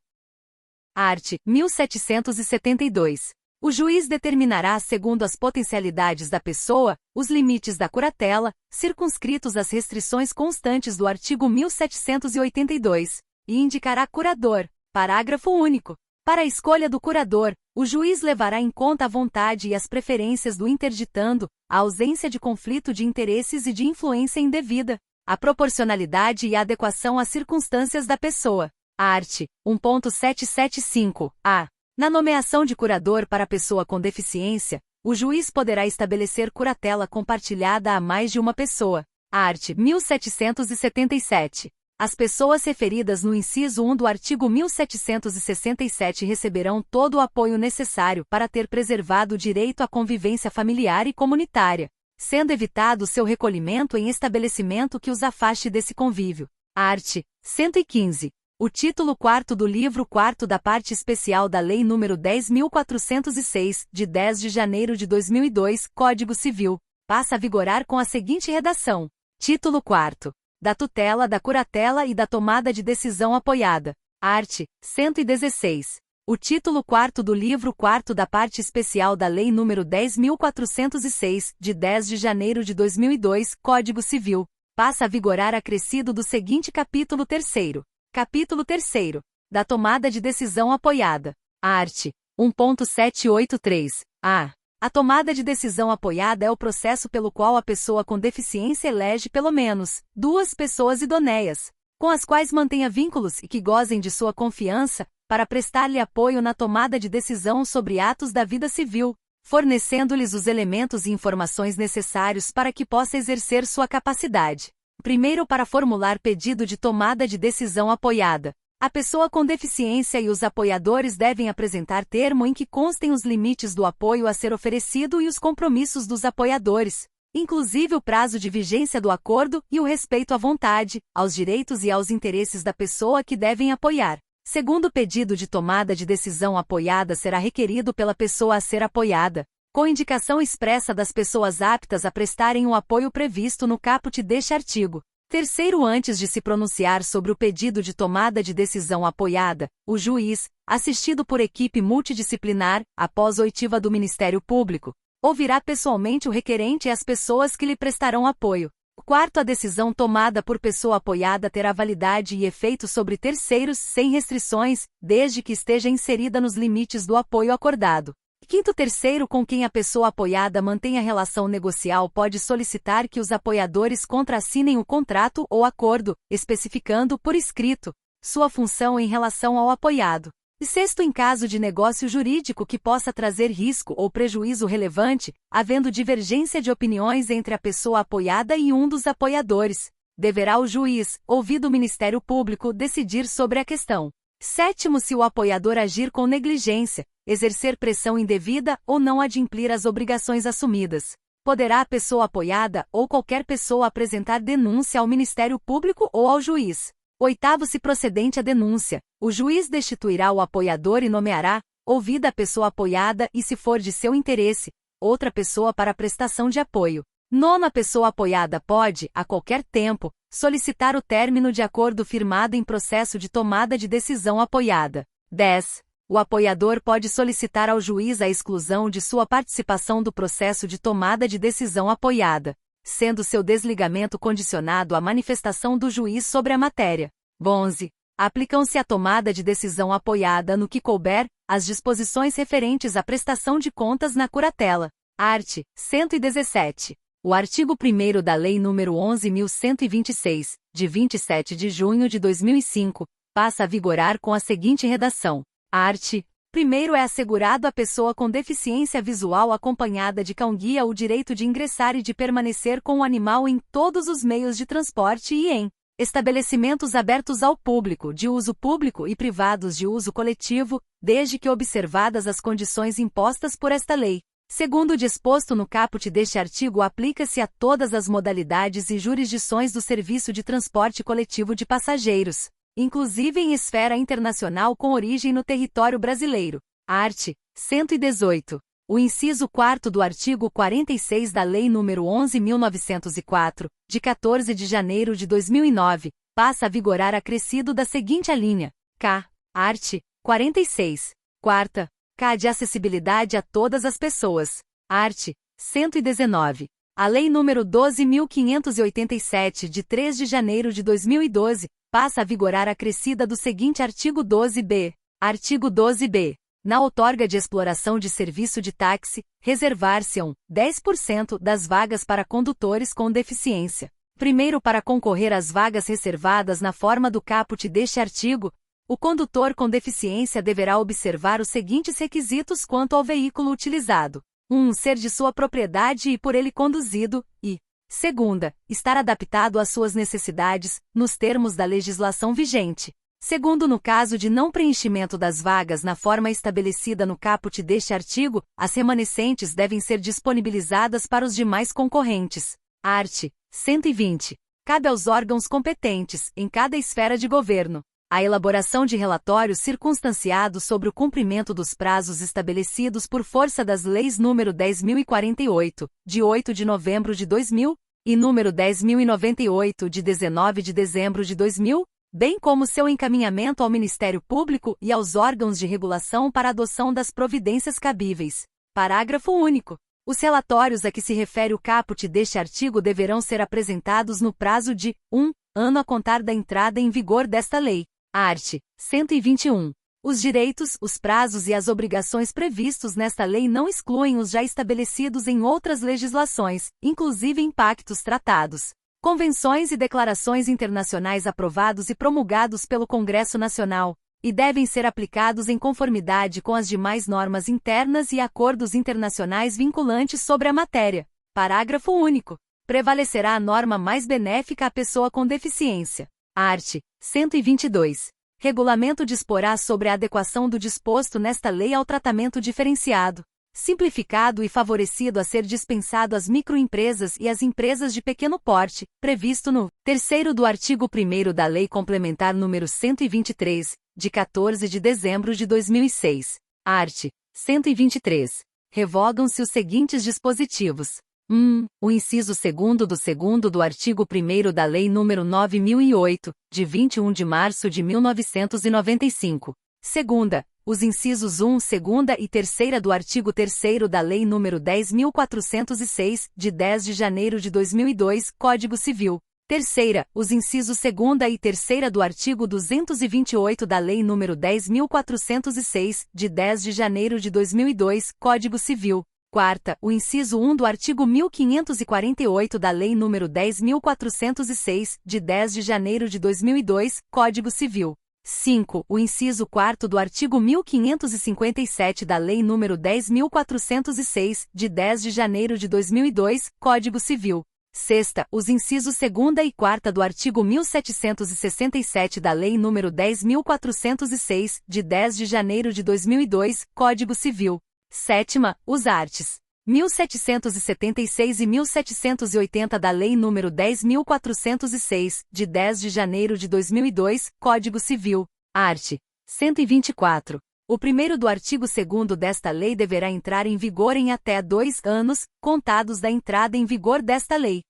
Art. 1772. O juiz determinará, segundo as potencialidades da pessoa, os limites da curatela, circunscritos às restrições constantes do artigo 1782, e indicará curador. Parágrafo único. Para a escolha do curador, o juiz levará em conta a vontade e as preferências do interditando, a ausência de conflito de interesses e de influência indevida, a proporcionalidade e a adequação às circunstâncias da pessoa. Art. 1.775-A. Na nomeação de curador para pessoa com deficiência, o juiz poderá estabelecer curatela compartilhada a mais de uma pessoa. Art. 1777. As pessoas referidas no inciso 1 do artigo 1767 receberão todo o apoio necessário para ter preservado o direito à convivência familiar e comunitária, sendo evitado seu recolhimento em estabelecimento que os afaste desse convívio. Art. 115. O título 4º do livro 4º da parte especial da Lei nº 10.406, de 10 de janeiro de 2002, Código Civil, passa a vigorar com a seguinte redação. Título 4º. Da tutela, da curatela e da tomada de decisão apoiada. Art. 116. O título 4º do livro 4º da parte especial da Lei nº 10.406, de 10 de janeiro de 2002, Código Civil, passa a vigorar acrescido do seguinte capítulo 3º. Capítulo 3º. Da tomada de decisão apoiada. Art. 1.783. A. A tomada de decisão apoiada é o processo pelo qual a pessoa com deficiência elege pelo menos 2 pessoas idôneas, com as quais mantenha vínculos e que gozem de sua confiança, para prestar-lhe apoio na tomada de decisão sobre atos da vida civil, fornecendo-lhes os elementos e informações necessários para que possa exercer sua capacidade. Primeiro, para formular pedido de tomada de decisão apoiada. A pessoa com deficiência e os apoiadores devem apresentar termo em que constem os limites do apoio a ser oferecido e os compromissos dos apoiadores, inclusive o prazo de vigência do acordo e o respeito à vontade, aos direitos e aos interesses da pessoa que devem apoiar. Segundo, o pedido de tomada de decisão apoiada será requerido pela pessoa a ser apoiada, com indicação expressa das pessoas aptas a prestarem o apoio previsto no caput deste artigo. Terceiro, antes de se pronunciar sobre o pedido de tomada de decisão apoiada, o juiz, assistido por equipe multidisciplinar, após oitiva do Ministério Público, ouvirá pessoalmente o requerente e as pessoas que lhe prestarão apoio. Quarto, a decisão tomada por pessoa apoiada terá validade e efeito sobre terceiros sem restrições, desde que esteja inserida nos limites do apoio acordado. Quinto, terceiro com quem a pessoa apoiada mantenha relação negocial pode solicitar que os apoiadores contrassinem o contrato ou acordo, especificando, por escrito, sua função em relação ao apoiado. E sexto, em caso de negócio jurídico que possa trazer risco ou prejuízo relevante, havendo divergência de opiniões entre a pessoa apoiada e um dos apoiadores, deverá o juiz, ouvido o Ministério Público, decidir sobre a questão. Sétimo, se o apoiador agir com negligência, exercer pressão indevida ou não adimplir as obrigações assumidas, poderá a pessoa apoiada ou qualquer pessoa apresentar denúncia ao Ministério Público ou ao juiz. Oitavo, se procedente a denúncia, o juiz destituirá o apoiador e nomeará, ouvida a pessoa apoiada e, se for de seu interesse, outra pessoa para a prestação de apoio. Nono, a pessoa apoiada pode, a qualquer tempo, solicitar o término de acordo firmado em processo de tomada de decisão apoiada. 10. O apoiador pode solicitar ao juiz a exclusão de sua participação do processo de tomada de decisão apoiada, sendo seu desligamento condicionado à manifestação do juiz sobre a matéria. 11. Aplicam-se à tomada de decisão apoiada no que couber, as disposições referentes à prestação de contas na curatela. Art. 117. O artigo 1º da Lei nº 11.126, de 27 de junho de 2005, passa a vigorar com a seguinte redação. Art. 1º é assegurado à pessoa com deficiência visual acompanhada de cão-guia o direito de ingressar e de permanecer com o animal em todos os meios de transporte e em estabelecimentos abertos ao público, de uso público e privados de uso coletivo, desde que observadas as condições impostas por esta lei. Segundo o disposto no caput deste artigo, aplica-se a todas as modalidades e jurisdições do serviço de transporte coletivo de passageiros, inclusive em esfera internacional com origem no território brasileiro. Art. 118. O inciso 4º do artigo 46 da Lei nº 11.904, de 14 de janeiro de 2009, passa a vigorar acrescido da seguinte alínea. K. Art. 46. Quarta. K de acessibilidade a todas as pessoas. Art. 119. A Lei nº 12.587, de 3 de janeiro de 2012, passa a vigorar acrescida do seguinte artigo 12b. Artigo 12b. Na outorga de exploração de serviço de táxi, reservar-se-ão 10% das vagas para condutores com deficiência. Primeiro, para concorrer às vagas reservadas na forma do caput deste artigo, o condutor com deficiência deverá observar os seguintes requisitos quanto ao veículo utilizado. 1. Ser de sua propriedade e por ele conduzido, e, segunda, estar adaptado às suas necessidades, nos termos da legislação vigente. Segundo, no caso de não preenchimento das vagas na forma estabelecida no caput deste artigo, as remanescentes devem ser disponibilizadas para os demais concorrentes. Art. 120. Cabe aos órgãos competentes, em cada esfera de governo, a elaboração de relatórios circunstanciados sobre o cumprimento dos prazos estabelecidos por força das leis nº 10.048, de 8 de novembro de 2000, e nº 10.098, de 19 de dezembro de 2000, bem como seu encaminhamento ao Ministério Público e aos órgãos de regulação para adoção das providências cabíveis. Parágrafo único. Os relatórios a que se refere o caput deste artigo deverão ser apresentados no prazo de 1 ano a contar da entrada em vigor desta lei. Art. 121. Os direitos, os prazos e as obrigações previstos nesta lei não excluem os já estabelecidos em outras legislações, inclusive em pactos tratados, convenções e declarações internacionais aprovados e promulgados pelo Congresso Nacional, e devem ser aplicados em conformidade com as demais normas internas e acordos internacionais vinculantes sobre a matéria. Parágrafo único. Prevalecerá a norma mais benéfica à pessoa com deficiência. Art. 122. Regulamento disporá sobre a adequação do disposto nesta lei ao tratamento diferenciado, simplificado e favorecido a ser dispensado às microempresas e às empresas de pequeno porte, previsto no 3º do artigo 1º da Lei Complementar nº 123, de 14 de dezembro de 2006. Art. 123. Revogam-se os seguintes dispositivos. 1. O inciso 2º do 2º do artigo 1º da Lei nº 9008, de 21 de março de 1995. 2ª. Os incisos 1, 2ª e 3ª do artigo 3º da Lei nº 10.406, de 10 de janeiro de 2002, Código Civil. 3ª. Os incisos 2ª e 3ª do artigo 228 da Lei nº 10.406, de 10 de janeiro de 2002, Código Civil. 4ª. O inciso 1 do artigo 1548 da Lei nº 10.406, de 10 de janeiro de 2002, Código Civil. 5. O inciso 4º do artigo 1557 da Lei nº 10.406, de 10 de janeiro de 2002, Código Civil. 6ª. Os incisos 2ª e 4ª do artigo 1767 da Lei nº 10.406, de 10 de janeiro de 2002, Código Civil. 7ª. Os arts. 1776 e 1780 da Lei nº 10.406, de 10 de janeiro de 2002, Código Civil. Art. 124. O primeiro do artigo 2º desta lei deverá entrar em vigor em até 2 anos, contados da entrada em vigor desta lei.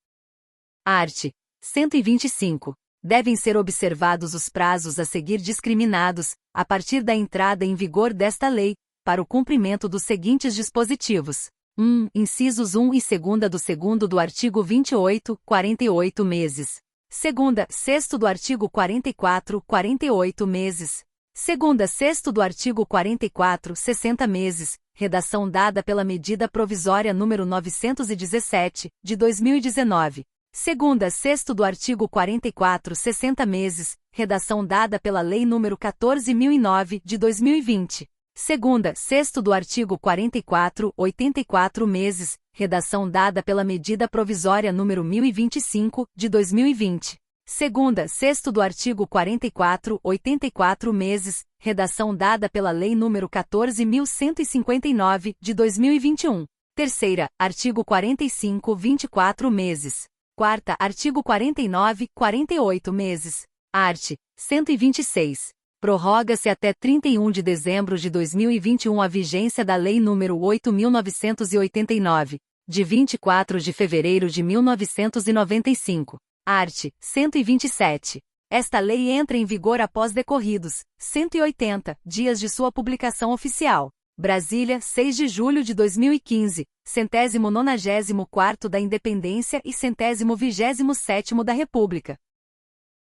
Art. 125. Devem ser observados os prazos a seguir discriminados, a partir da entrada em vigor desta lei, para o cumprimento dos seguintes dispositivos. 1. Incisos 1 e 2ª do 2º do artigo 28, 48 meses. 2ª, 6º do artigo 44, 48 meses. 2ª, 6º do artigo 44, 60 meses. Redação dada pela Medida Provisória nº 917, de 2019. 2ª, 6º do artigo 44, 60 meses. Redação dada pela Lei nº 14.009, de 2020. 2ª, 6º do artigo 44, 84 meses, redação dada pela Medida Provisória nº 1025, de 2020. 2ª, 6º do artigo 44, 84 meses, redação dada pela Lei nº 14.159, de 2021. 3ª, artigo 45, 24 meses. 4ª, artigo 49, 48 meses. Art. 126. Prorroga-se até 31 de dezembro de 2021 a vigência da Lei nº 8.989, de 24 de fevereiro de 1995. Art. 127. Esta lei entra em vigor após decorridos 180 dias de sua publicação oficial. Brasília, 6 de julho de 2015, 194º da Independência e 127º da República.